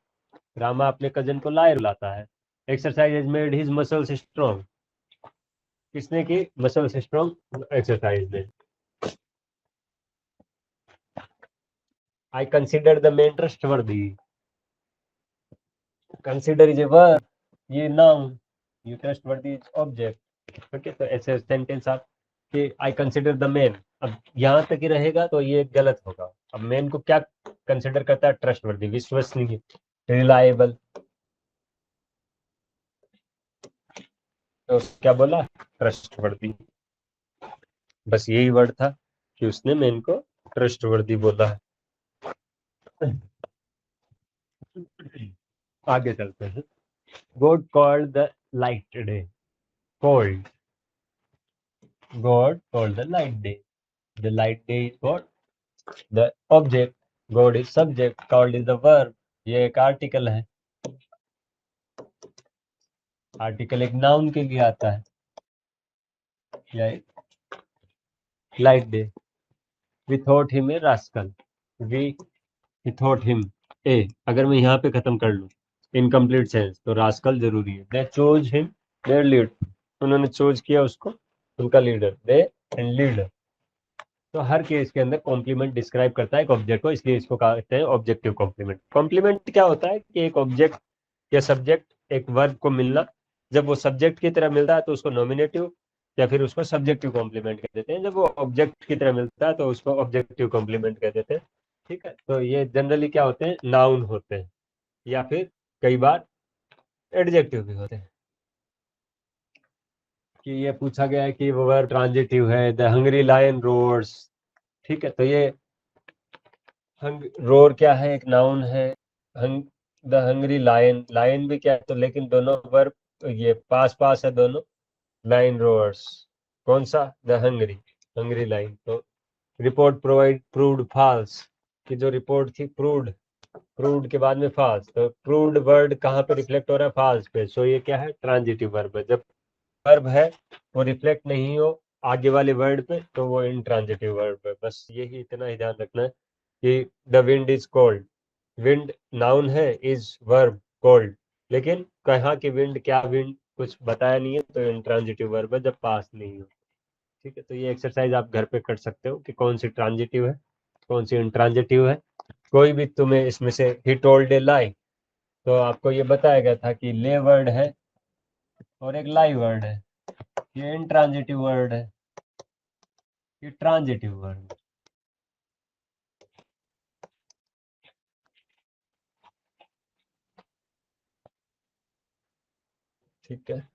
रामा अपने कजन को लायर बुलाता है। Exercise has made his muscles strong, किसने की? मसल्स स्ट्रॉन्ग, एक्सरसाइज ने। I consider the man trustworthy, consider is a verb, ये नाउन, ये ट्रस्टवर्दी इज ऑब्जेक्ट। ओके, तो ऐसे सेंटेंस आप कि आई कंसिडर द मैन, अब यहाँ तक ही रहेगा तो ये गलत होगा। अब मैन को क्या कंसिडर करता है? ट्रस्टवर्दी, विश्वसनीय, रिलायबल। तो क्या बोला? ट्रस्टवर्दी। बस यही वर्ड था कि उसने मैन को ट्रस्टवर्दी बोला है। आगे चलते हैं। God called the light day, called, God called the light day, the light day is God, the object, God is subject, called is the verb, ये एक आर्टिकल है। आर्टिकल एक नाउन के लिए आता है। Light day, we thought him a rascal, we thought him a, अगर मैं यहाँ पे खत्म कर लूँ इनकम्प्लीट सेंस, तो रास्कल जरूरी है। दे चोज हिम देयर लीड, उन्होंने चोज किया उसको उनका लीडर, दे एंड लीडर। तो हर केस के अंदर कॉम्प्लीमेंट डिस्क्राइब करता है एक ऑब्जेक्ट को, इसलिए इसको कहते हैं ऑब्जेक्टिव कॉम्प्लीमेंट। कॉम्प्लीमेंट क्या होता है कि एक ऑब्जेक्ट या सब्जेक्ट एक वर्ब को मिलना, जब वो सब्जेक्ट की तरह मिलता है तो उसको नॉमिनेटिव या फिर उसको सब्जेक्टिव कॉम्प्लीमेंट कह देते हैं, जब वो ऑब्जेक्ट की तरह मिलता है तो उसको ऑब्जेक्टिव कॉम्प्लीमेंट कह देते हैं। ठीक है, तो ये जनरली क्या होते हैं? नाउन होते हैं, या फिर कई बार एडजेक्टिव भी होते हैं। कि ये पूछा गया है कि वो वर्ब ट्रांजिटिव है, द हंग्री लायन रोर्स। ठीक है, तो ये रोर क्या है? एक नाउन है। द हंग्री लायन, लायन भी क्या है? तो लेकिन दोनों वर्ब ये पास पास है दोनों। लाइन रोअर्स, कौन सा? The hungry, hungry line. तो रिपोर्ट प्रोवाइड प्रूव्ड फॉल्स, कि जो रिपोर्ट थी प्रूव्ड, प्रूव्ड के बाद में फॉल्स, तो प्रूव्ड वर्ड कहाँ पे रिफ्लेक्ट हो रहा है? फॉल्स पे। सो ये क्या है? ट्रांजिटिव वर्ब है। जब वर्ब है वो रिफ्लेक्ट नहीं हो आगे वाले वर्ड पे तो वो इंट्रांजिटिव वर्ब है। बस यही इतना ही ध्यान रखना है कि the wind is cold, wind noun है, इज वर्ब कोल्ड, लेकिन कहाँ की विंड, क्या विंड, कुछ बताया नहीं है, तो इंट्रांजिटिव वर्ब है जब पास नहीं हो। ठीक है, तो ये एक्सरसाइज आप घर पे कर सकते हो कि कौन सी ट्रांजिटिव है कौन सी इंट्रांजिटिव है। कोई भी तुम्हें इसमें से ही टोल्ड ए लाई, तो आपको ये बताया गया था कि ले वर्ड है और एक लाई वर्ड है, ये इंट्रांजिटिव वर्ड है, ये ट्रांजिटिव वर्ड। ठीक है,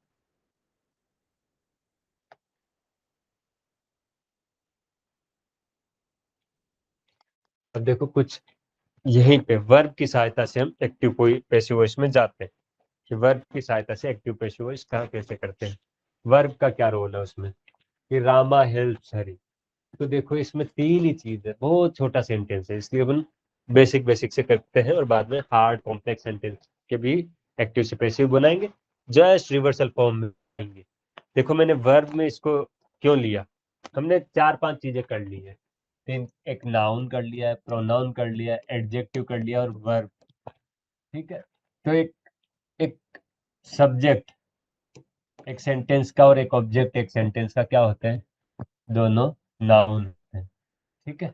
अब देखो कुछ यहीं पे वर्ब की सहायता से हम एक्टिव पैसिव वॉइस में जाते हैं कि वर्ब की सहायता से एक्टिव पैसिव वॉइस कहाँ कैसे करते हैं, वर्ब का क्या रोल है उसमें। कि रामा हेल्प्स हरी, तो देखो इसमें तीन ही चीज है, बहुत छोटा सेंटेंस है, इसलिए अपन बेसिक बेसिक से करते हैं और बाद में हार्ड कॉम्प्लेक्स सेंटेंस के भी एक्टिव से पैसिव बनाएंगे, जस्ट रिवर्सल फॉर्म में बनाएंगे। देखो मैंने वर्ब में इसको क्यों लिया, हमने चार पांच चीजें कर ली है। तीन, एक नाउन कर लिया है, प्रोनाउन कर लिया है, एडजेक्टिव कर लिया और वर्ब। ठीक है, तो एक एक सब्जेक्ट एक सेंटेंस का और एक ऑब्जेक्ट एक सेंटेंस का क्या होते हैं? दोनों नाउन होते हैं। ठीक है,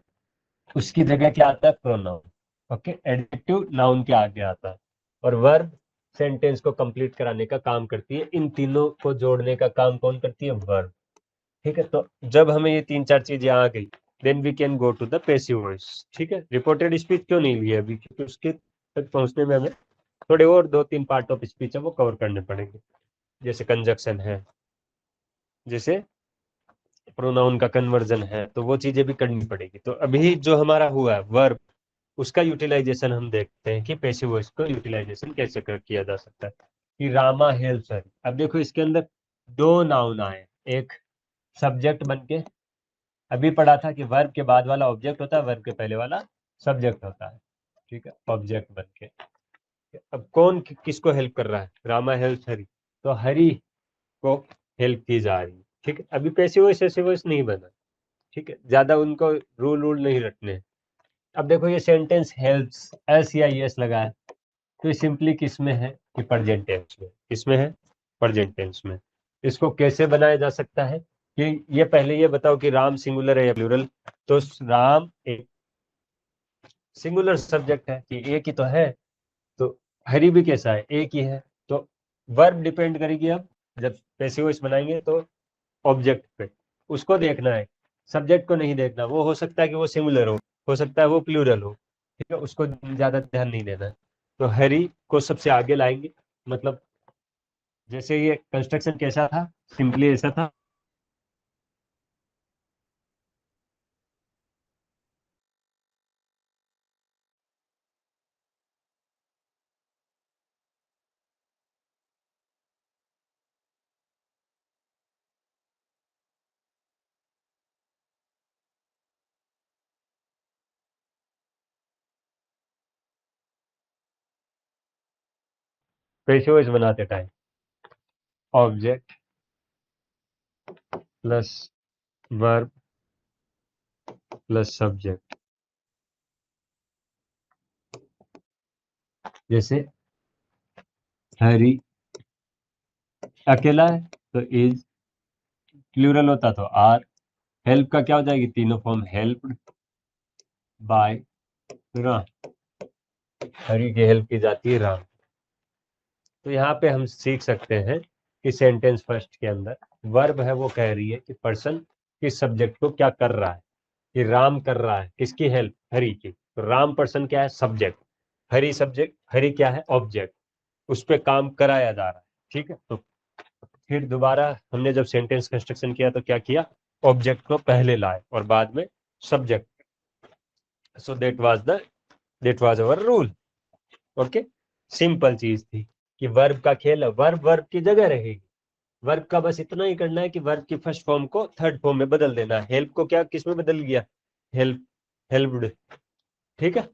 उसकी जगह क्या आता है? प्रोनाउन। ओके, एडजेक्टिव नाउन के आगे आता है, और वर्ब सेंटेंस को कंप्लीट कराने का काम करती है। इन तीनों को जोड़ने का काम कौन करती है? वर्ब। ठीक है, तो जब हमें ये तीन चार चीजें आ गई, then we can go to the passive voice. ठीक है, रिपोर्टेड स्पीच क्यों नहीं लिया अभी, क्योंकि उसके तक पहुंचने में हमें थोड़े और दो तीन पार्ट ऑफ स्पीच है वो कवर करने पड़ेंगे, जैसे कंजक्शन है, जैसे प्रोनाउन का कन्वर्जन है, तो वो चीजें भी करनी पड़ेगी। तो अभी जो हमारा हुआ है वर्ब, उसका यूटिलाइजेशन हम देखते हैं कि पैसिव वॉइस को यूटिलाइजेशन कैसे किया जा सकता है। कि रामा हेल्प्स हर, अब देखो इसके अंदर दो नाउन आए, एक सब्जेक्ट बन के, अभी पढ़ा था कि वर्ब के बाद वाला ऑब्जेक्ट होता है, वर्ब के पहले वाला सब्जेक्ट होता है। ठीक है, ऑब्जेक्ट बन के। अब कौन किसको हेल्प कर रहा है? रामा हेल्प्स हरी, तो हरी को हेल्प की जा रही है। ठीक है, अभी पैसिव वॉइस ऐसे वॉइस नहीं बना। ठीक है, ज्यादा उनको रूल नहीं रटने। अब देखो ये सेंटेंस हेल्प्स, एस या यस लगा है, तो ये सिंपली किस में है कि प्रेजेंट टेंस में। किसमें है? प्रेजेंट टेंस में। इसको कैसे बनाया जा सकता है कि ये पहले ये बताओ कि राम सिंगुलर है या प्लूरल। तो राम एक सिंगुलर सब्जेक्ट है कि एक ही तो है, तो हरी भी कैसा है? एक ही है। तो वर्ब डिपेंड करेगी। अब जब पैसिव वॉइस बनाएंगे तो ऑब्जेक्ट पे, उसको देखना है, सब्जेक्ट को नहीं देखना। वो हो सकता है कि वो सिंगुलर हो सकता है वो प्लूरल हो, ठीक है, उसको ज्यादा ध्यान नहीं देना है। तो हरी को सबसे आगे लाएंगे, मतलब जैसे ये कंस्ट्रक्शन कैसा था, सिंपली ऐसा था। पैसिव वॉइस बनाते time object plus verb plus subject. जैसे हरी अकेला है तो इज, प्लूरल होता तो आर। हेल्प का क्या हो जाएगी? तीनों फॉर्म, हेल्प्ड बाय राम। हरी की हेल्प की जाती है राम। तो यहाँ पे हम सीख सकते हैं कि सेंटेंस फर्स्ट के अंदर वर्ब है, वो कह रही है कि पर्सन किस सब्जेक्ट को क्या कर रहा है, कि राम कर रहा है किसकी हेल्प? हरी की। तो राम पर्सन क्या है? सब्जेक्ट। हरी सब्जेक्ट, हरी क्या है? ऑब्जेक्ट। उस पर काम कराया जा रहा है, ठीक है। तो फिर दोबारा हमने जब सेंटेंस कंस्ट्रक्शन किया तो क्या किया? ऑब्जेक्ट को पहले लाए और बाद में subject. So that was our rule. Okay, simple चीज थी कि वर्ब का खेल है, वर्ब वर्ब की जगह रहेगी। वर्ब का बस इतना ही करना है कि वर्ब की फर्स्ट फॉर्म को थर्ड फॉर्म में बदल देना है। हेल्प को क्या किस में बदल गया? हेल्प, हेल्प्ड, ठीक है।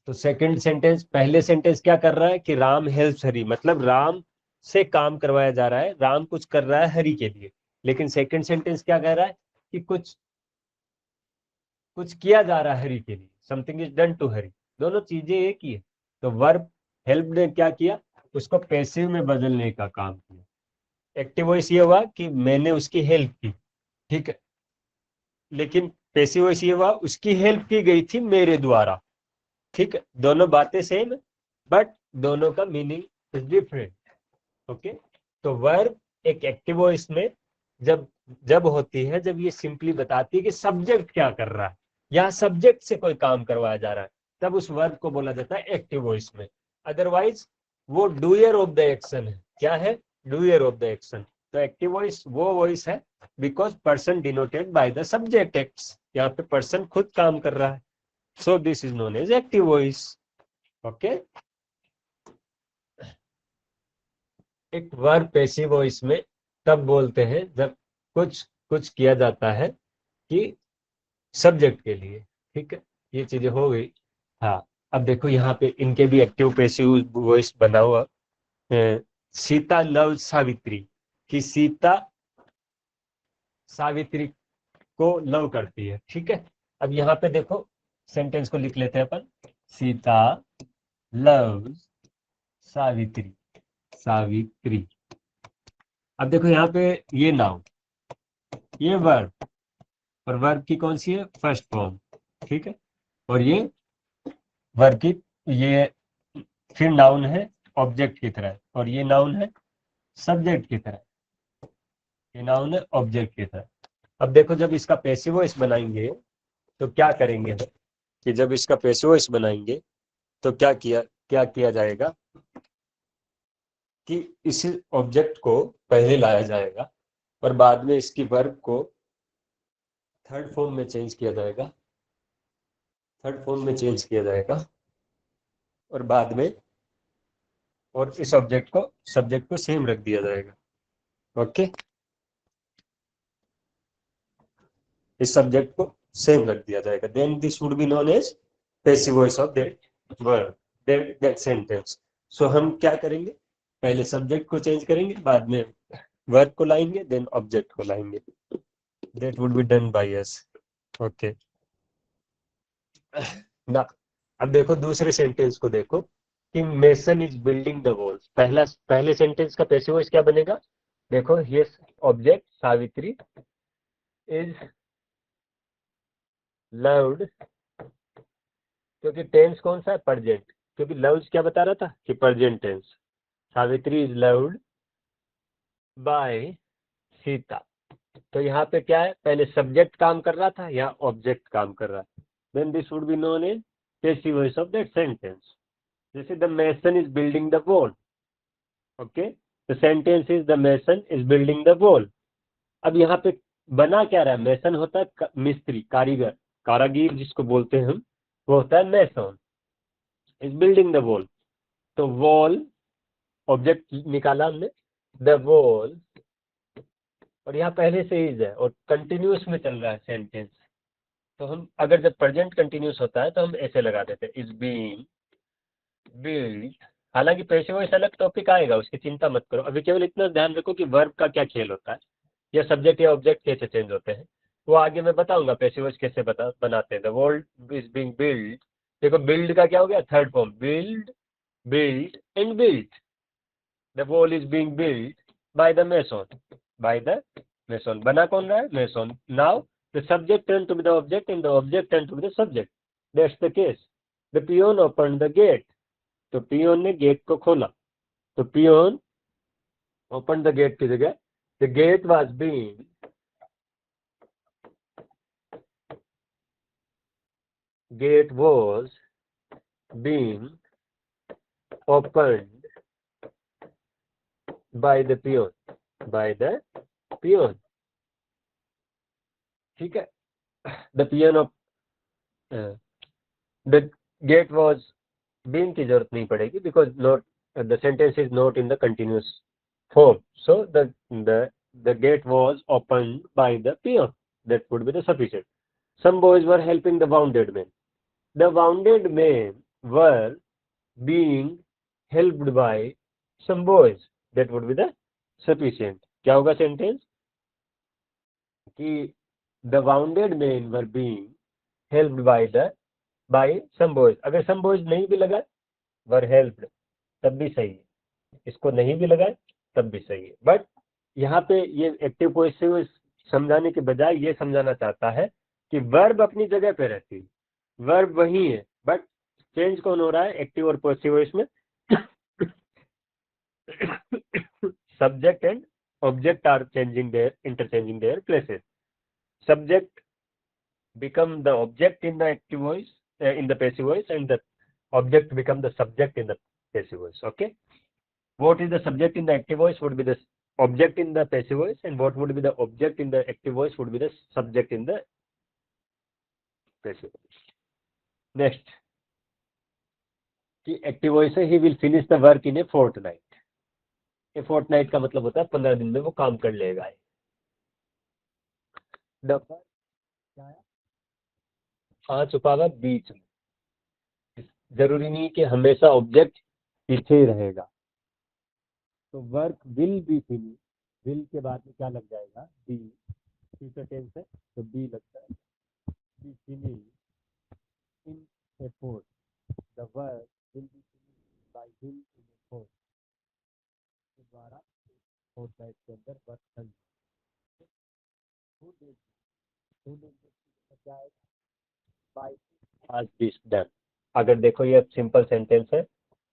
तो सेकंड सेंटेंस, पहले सेंटेंस क्या कर रहा है कि राम हेल्प्स हरी, मतलब राम से काम करवाया जा रहा है, राम कुछ कर रहा है हरी के लिए। लेकिन सेकंड सेंटेंस क्या कह रहा है कि कुछ कुछ किया जा रहा है हरी के लिए, समथिंग इज डन टू हरी। दोनों चीजें एक ही है। तो वर्ब हेल्प ने क्या किया? उसको पैसिव में बदलने का काम किया। एक्टिव वॉइस ये हुआ कि मैंने उसकी हेल्प की, ठीक है। लेकिन पैसिव वॉइस ये हुआ उसकी हेल्प की गई थी मेरे द्वारा, ठीक है। दोनों बातें सेम, बट दोनों का मीनिंग इज डिफरेंट। ओके। तो वर्ब एक एक्टिव वॉइस में जब जब होती है, जब ये सिंपली बताती है कि सब्जेक्ट क्या कर रहा है, या सब्जेक्ट से कोई काम करवाया जा रहा है, तब उस वर्ब को बोला जाता है एक्टिव वॉइस में। अदरवाइज वो डूयर ऑफ द एक्शन है। क्या है? Doer of the action. तो एक्टिव वॉइस वो वॉइस है because person denoted by the subject acts. यहाँ पे पर्सन खुद काम कर रहा है, so this is known as active voice. Okay. एक वर्ब पैसिव वॉइस में तब बोलते हैं जब कुछ कुछ किया जाता है कि सब्जेक्ट के लिए, ठीक है। ये चीजें हो गई। हाँ, अब देखो यहाँ पे इनके भी एक्टिव पैसिव वॉइस बना हुआ सीता लव सावित्री, कि सीता सावित्री को लव करती है, ठीक है। अब यहाँ पे देखो सेंटेंस को लिख लेते हैं अपन। सीता लव सावित्री, सावित्री। अब देखो यहाँ पे ये नाउन, ये वर्ब, और वर्ब की कौन सी है? फर्स्ट फॉर्म, ठीक है। और ये वर्ब की, ये फिर नाउन है ऑब्जेक्ट की तरह, और ये नाउन है सब्जेक्ट की तरह, ये नाउन है ऑब्जेक्ट की तरह। अब देखो जब इसका पैसिव वॉइस बनाएंगे तो क्या करेंगे कि जब इसका पैसिव वॉइस बनाएंगे तो क्या किया जाएगा कि इस ऑब्जेक्ट को पहले लाया जाएगा और बाद में इसकी वर्ब को थर्ड फॉर्म में चेंज किया जाएगा, थर्ड फॉर्म में चेंज किया जाएगा, और बाद में और इस ऑब्जेक्ट को सब्जेक्ट को सेम रख दिया जाएगा। ओके, इस सब्जेक्ट को सेम रख दिया जाएगा, then this would be known as passive voice of that verb, that sentence. So हम क्या करेंगे पहले सब्जेक्ट को चेंज करेंगे, बाद में वर्ब को लाएंगे, देन ऑब्जेक्ट को लाएंगे. That would be done by us. Okay ना. अब देखो दूसरे सेंटेंस को देखो कि mason is building the walls. पहले सेंटेंस का पैसिव वॉइस क्या बनेगा? देखो ये ऑब्जेक्ट सावित्री इज लव्ड, क्योंकि टेंस कौन सा है? प्रेजेंट. क्योंकि लव्ड क्या बता रहा था कि present tense. Savitri is loved by Sita. तो यहाँ पे क्या है? पहले सब्जेक्ट काम कर रहा था, यहाँ ऑब्जेक्ट काम कर रहा है. Then this would be known as passive voice of that sentence. जैसे the mason is building the wall. Okay, the sentence is the mason is building the wall. अब यहाँ पे बना क्या रहा है? मेसन होता है मिस्त्री, कारीगर, कारागीर जिसको बोलते हैं हम, वो होता है mason. Is building the wall. तो वॉल ऑब्जेक्ट निकाला हमने, द वॉल, और यहाँ पहले से इज है और कंटिन्यूस में चल रहा है सेंटेंस. तो हम अगर जब प्रेजेंट कंटिन्यूस होता है तो हम ऐसे लगा देते हैं, इज बीइंग बिल्ड. हालांकि पैसिव वॉइस अलग टॉपिक आएगा, उसकी चिंता मत करो. अभी केवल इतना ध्यान रखो कि वर्ब का क्या खेल होता है, या सब्जेक्ट या ऑब्जेक्ट कैसे चेंज होते हैं, वो आगे मैं बताऊंगा. पैसिव वॉइस कैसे बनाते हैं. The world is being build. देखो बिल्ड का क्या हो गया? Third form. Build, build and build. The wall is being build by the mason. By the mason. बना कौन रहा है? Mason. Now the subject turn to be the object and the object turn to be the subject. That's the case. The peon open the gate. तो पियोन ने गेट को खोला. तो पियोन ओपन द गेट की जगह the gate was being gate was being opened by the peon. By the peon. ठीक है. The peon of the gate was being की जरूरत नहीं पड़ेगी because not the sentence is not in the continuous form. So the gate was opened by the peon. That would be the sufficient. Some boys were helping the wounded men. The wounded men were being helped by some boys. That would be the sufficient. क्या होगा सेंटेंस? कि the wounded men were being helped by some boys. अगर some boys नहीं भी लगा were helped तब भी सही है. इसको नहीं भी लगाए तब भी सही है. बट यहाँ पे ये एक्टिव पॉजिटिव समझाने के बजाय ये समझाना चाहता है कि वर्ब अपनी जगह पे रहती है, वर्ब वही है, बट चेंज कौन हो रहा है? एक्टिव और पॉजिटिव इसमें. subject and object are interchanging their places. Subject become the object in the active voice, in the passive voice, and the object become the subject in the passive voice. Okay, what is the subject in the active voice would be the object in the passive voice, and what would be the object in the active voice would be the subject in the passive voice. Next, कि एक्टिव वॉइस है, he will finish the work in a fortnight. A fortnight का मतलब होता है 15 दिन में वो काम कर लेगा. द आ छुपा हुआ बीच में. जरूरी नहीं कि हमेशा ऑब्जेक्ट पीछे ही रहेगा. तो work will be finish, will के बाद में क्या लग जाएगा? बी. फ्यूचर टेंस है तो बी लगता है. Be finish in a fort. The work will be finish by him in a fort. के द्वारा फोर्टनाइट के अंदर वर्क डन. क्या है? बाय आज दिस डन. अगर देखो ये सिंपल सेंटेंस है,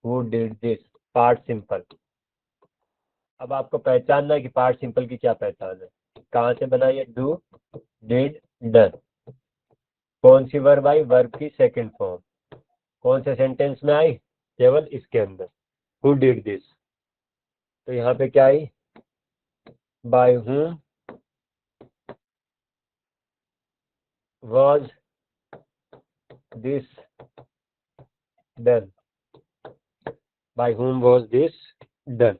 who did this, part simple. अब आपको पहचानना है कि पार्ट सिंपल की क्या पहचान है. कहाँ से बना ये? Do, did, done. कौन सी वर्ब आई? वर्ब की सेकंड फॉर्म. कौन से सेंटेंस में आई? केवल इसके अंदर. Who did this. तो यहाँ पे क्या आई? By whom was this done. By whom was this done.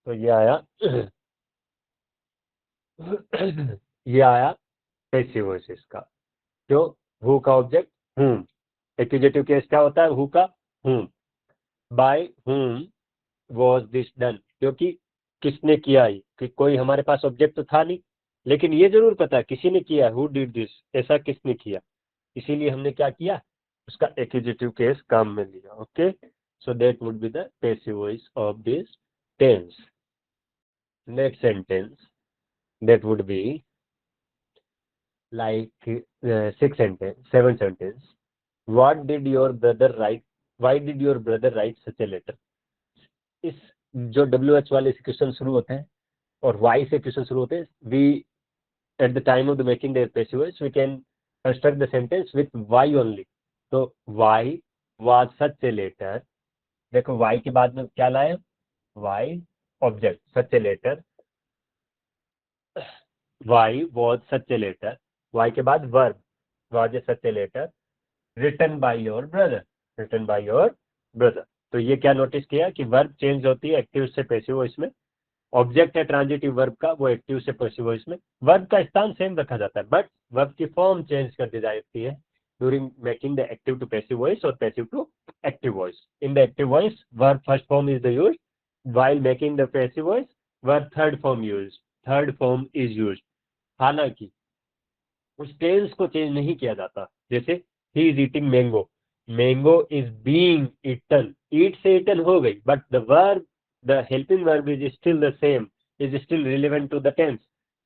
तो ये आया ये आया पैसिव वॉइस इसका. जो हु का ऑब्जेक्ट whom. एक्यूजेटिव केस क्या होता है? हु का whom. By whom was this done, क्योंकि किसने किया ही, कि कोई हमारे पास ऑब्जेक्ट तो था नहीं, लेकिन ये जरूर पता है किसी ने किया, हु डिड दिस, ऐसा किसने किया, इसीलिए हमने क्या किया, उसका एक्यूजेटिव केस काम में लिया। Okay, so that would be the passive voice of this tense. Next sentence that would be like 7 sentence. What did your brother write? Why did your brother write such a letter? इस जो WH वाले से क्वेश्चन शुरू होते हैं और Y से क्वेश्चन शुरू होते हैं, we at the time of the making their passive voice we can construct the sentence with Y only. तो why was such a letter, देखो Y के बाद में क्या लाए, Y object, such a letter, Why was such a letter, Y के बाद verb, was a such a letter written by your brother, written by your brother। तो ये क्या नोटिस किया कि वर्ब चेंज होती है एक्टिव से पैसिव वॉइस में, ऑब्जेक्ट है ट्रांजिटिव वर्ब का, वो एक्टिव से पैसिव वॉइस में, वर्ब का स्थान सेम रखा जाता है बट वर्ब की फॉर्म चेंज कर दी जाती है during making the active to passive voice और passive to active voice. In the active voice verb first form is the use, while making the passive voice verb third form is used। हालांकि उस टेंस को चेंज नहीं किया जाता, जैसे he is eating mango, mango is being eaten, eat से ईटन हो गई but the verb, the helping verb is still the same, is still relevant to the tense,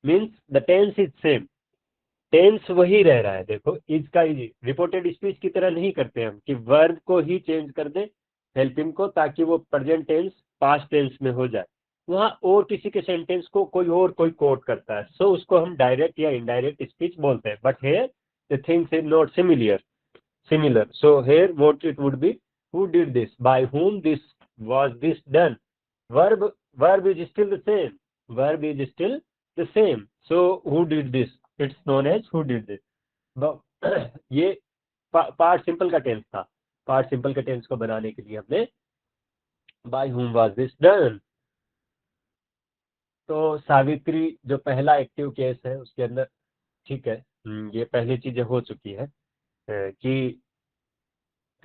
means the tense is same, tense वही रह रहा है। देखो इज का रिपोर्टेड स्पीच की तरह नहीं करते हम कि वर्ब को ही चेंज कर दे हेल्पिंग को ताकि वो प्रेजेंट टेंस पास्ट टेंस में हो जाए, वहां और किसी के सेंटेंस को कोई कोट करता है, सो उसको हम डायरेक्ट या इनडायरेक्ट स्पीच बोलते हैं, but here the things is not similar, so here what it would be, who did this, by whom this was this done, verb is still the same, verb is still the same, so who did this, it's known as who did this। ये पार्ट सिंपल का टेंस था, पार्ट सिंपल का टेंस को बनाने के लिए हमने bye whom was this done। तो सावित्री जो पहला एक्टिव केस है उसके अंदर, ठीक है, ये पहली चीजें हो चुकी है कि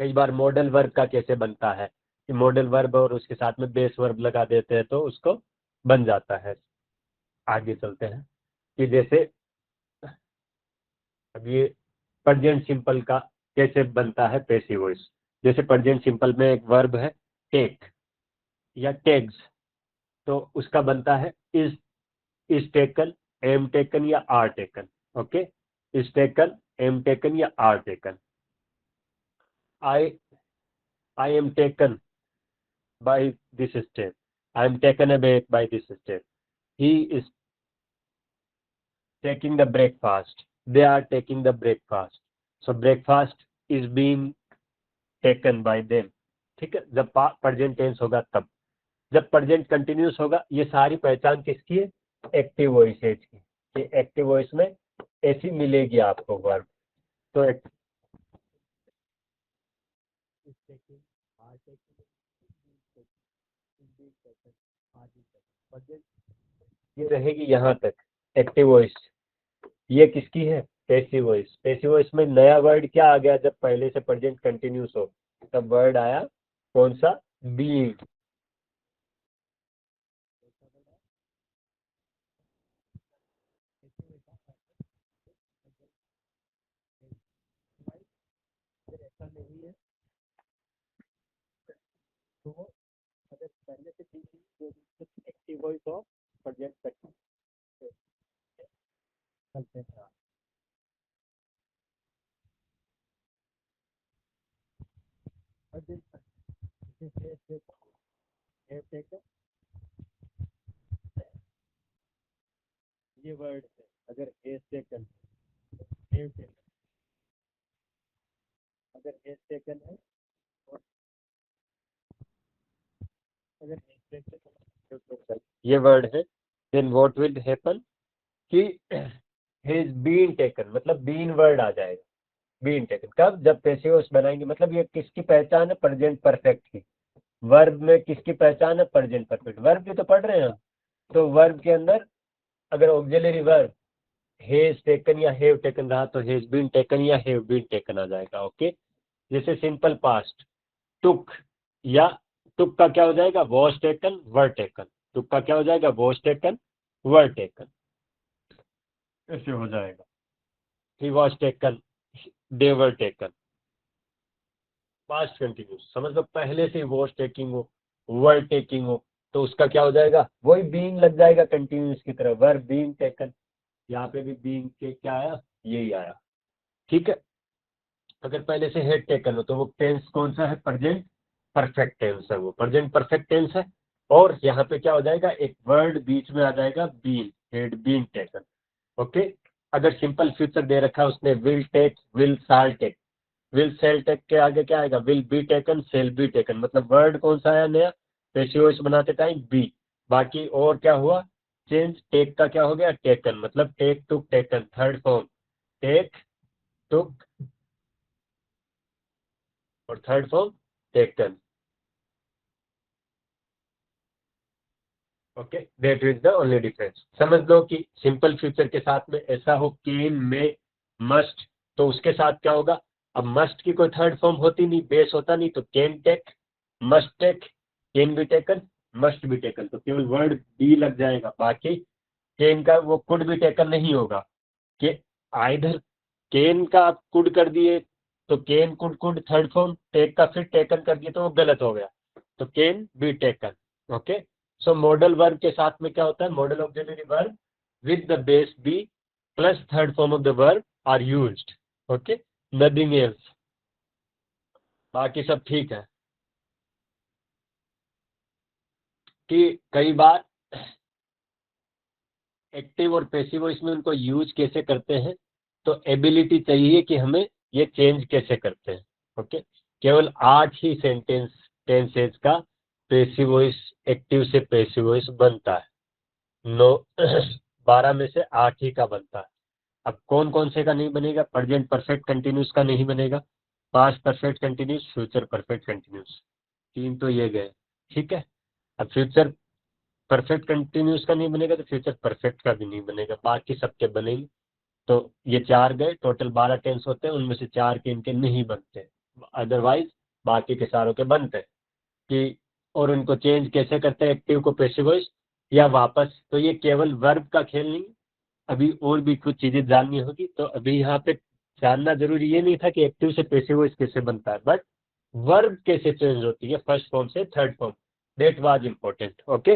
कई बार मॉडल वर्ब का कैसे बनता है कि मॉडल वर्ब और उसके साथ में बेस वर्ब लगा देते हैं तो उसको बन जाता है। आगे चलते हैं कि जैसे अब ये प्रेजेंट सिंपल का कैसे बनता है पैसिव वॉइस, जैसे प्रेजेंट सिंपल में एक वर्ब है टेक या टेक्स, तो उसका बनता है इज टेकन, एम टेकन या are taken. Okay, is taken, am taken या are taken. I am taken by this step, I am taken aback by this step, he is taking the breakfast, they are taking the breakfast, so breakfast is being taken by them। ठीक है, जब प्रेजेंट टेंस होगा तब, जब प्रेजेंट कंटिन्यूस होगा, ये सारी पहचान किसकी है, एक्टिव वॉइसेज की, कि एक्टिव वॉइस में ऐसी मिलेगी आपको वर्ब। तो ये रहेगी यहाँ तक एक्टिव वॉइस, ये किसकी है, पैसिव वॉइस। पैसिव वॉइस में नया वर्ड क्या आ गया, जब पहले से प्रेजेंट कंटिन्यूस हो तब वर्ड आया कौन सा, बीइंग। ऐसा नहीं है तो अगर पहले से एक्टिव वॉइस हो प्रेजेंट चलते हैं। ये वर्ड है, अगर ए सेकंड, अगर ए सेकंड है, अगर ये वर्ड है, देन व्हाट विल हैपन कि हैज बीन टेकन, मतलब बीन वर्ड आ जाएगा, बीन टेकन कब, जब पैसिव वॉइस बनाएंगे, मतलब ये किसकी पहचान है, प्रेजेंट परफेक्ट की। वर्ब में किसकी पहचान है, प्रेजेंट परफेक्ट, वर्ब की तो पढ़ रहे हैं हम, तो वर्ब के अंदर अगर ऑक्सिलरी वर्ब हैज टेकन या हैव टेकन रहा तो हैज बीन टेकन या हैव बीन टेकन आ जाएगा। ओके, जैसे सिंपल पास्ट टुक या टुक का क्या हो जाएगा, वॉज टेकन वर टेकन, टुक का क्या हो जाएगा, वॉज टेकन वर टेकन, ऐसे हो जाएगा। He was taken, they were taken, past continuous, समझ लो पहले से वॉज टेकिंग हो, वर टेकिंग हो, तो उसका क्या हो जाएगा, वही बीइंग लग जाएगा कंटिन्यूस की तरह, वर बीइंग टेकन। यहाँ पे भी बीइंग के क्या आया, यही आया, ठीक है। अगर पहले से हेड टेकन हो तो वो टेंस कौन सा है, प्रेजेंट परफेक्ट टेंस है, वो प्रेजेंट परफेक्ट टेंस है। और यहाँ पे क्या हो जाएगा, एक वर्ड बीच में आ जाएगा, been, had been taken, okay. अगर सिंपल फ्यूचर दे रखा है उसने, will take, will shall take, will shall take के आगे क्या आएगा, will be taken, shall be taken, मतलब वर्ड कौन सा आया नया, पेशियोस बनाते टाइम बी। बाकी और क्या हुआ चेंज, टेक का क्या हो गया, टेकन, मतलब take took taken, third form, take took और third form taken, okay. That is the only difference. समझ लो कि सिंपल फ्यूचर के साथ में ऐसा हो, कैन में मस्ट, तो उसके साथ क्या होगा, अब मस्ट की कोई थर्ड फॉर्म होती नहीं, बेस होता नहीं, तो can take, must take, can be taken, must be taken, तो केवल वर्ड बी लग जाएगा, बाकी कैन का वो कुड बी टेकन नहीं होगा। कि आइधर कैन का आप कुड कर दिए तो can could could third form, take का फिर टेकन कर दिए तो वो गलत हो गया, तो can be taken, okay. So modal verb के साथ में क्या होता है, modal auxiliary verb with the base be plus third form of the verb are used, okay, nothing else, बाकी सब ठीक है। कि कई बार एक्टिव और पैसिव इसमें उनको यूज कैसे करते हैं, तो एबिलिटी चाहिए कि हमें ये चेंज कैसे करते हैं, ओके। केवल 8 ही सेंटेंस टेंसेज का पैसिव वॉइस एक्टिव से पैसिव वॉइस बनता है, 9 12 में से 8 ही का बनता है। अब कौन कौन से का नहीं बनेगा, प्रेजेंट परफेक्ट कंटिन्यूस का नहीं बनेगा, past perfect continuous, future perfect continuous, तीन तो ये गए, ठीक है। अब फ्यूचर परफेक्ट कंटिन्यूस का नहीं बनेगा तो फ्यूचर परफेक्ट का भी नहीं बनेगा, बाकी सबके बनेंगे। तो ये 4 गए, टोटल 12 टेंस होते हैं, उनमें से 4 के इनके नहीं बनते, अदरवाइज बाकी के सारों के बनते हैं। कि और उनको चेंज कैसे करते हैं एक्टिव को पैसिव वॉइस या वापस, तो ये केवल वर्ब का खेल नहीं, अभी और भी कुछ चीजें जाननी होगी। तो अभी यहाँ पे जानना जरूरी ये नहीं था कि एक्टिव से पैसिव वॉइस कैसे बनता है, बट वर्ब कैसे चेंज होती है फर्स्ट फॉर्म से third form, that was important, okay.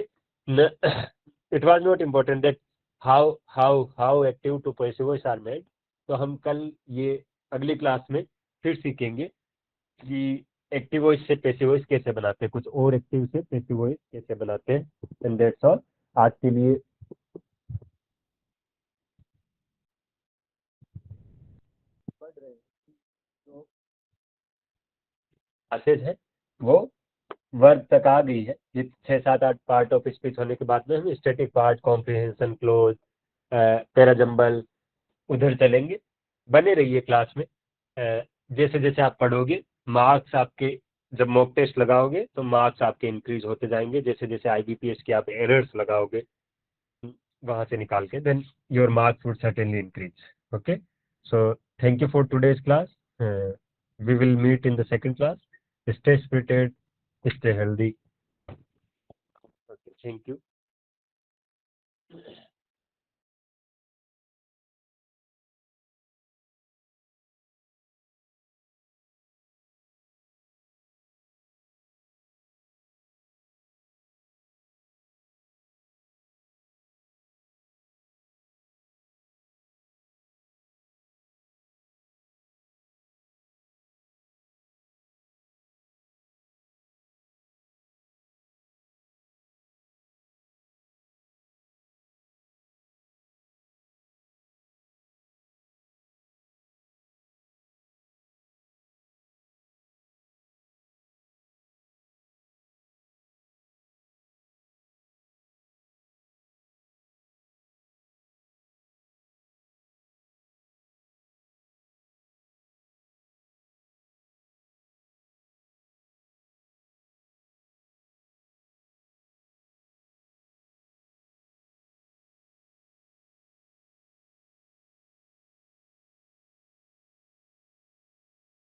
It was not important that how active to passive voice are made. तो हम कल ये अगली क्लास में फिर सीखेंगे कि एक्टिव वॉइस से पैसिव वॉइस कैसे बनाते हैं, कुछ और एक्टिव से पैसिव वॉइस कैसे बनाते हैं, एंड दैट्स ऑल आज के लिए। पढ़ रहे हैं तो क्लासेज है वो वर्ब तक आ गई है, ये 6 7 8 पार्ट ऑफ स्पीच होने के बाद में हम static part, comprehension, close, parajumble उधर चलेंगे। बने रहिए क्लास में। जैसे जैसे आप पढ़ोगे मार्क्स आपके, जब मॉक टेस्ट लगाओगे तो मार्क्स आपके इंक्रीज होते जाएंगे, जैसे जैसे आईबीपीएस के आप एरर्स लगाओगे वहां से निकाल के, then your marks would certainly increase, okay. So thank you for today's class, we will meet in the second class. Stay spirited, stay healthy. Okay, thank you.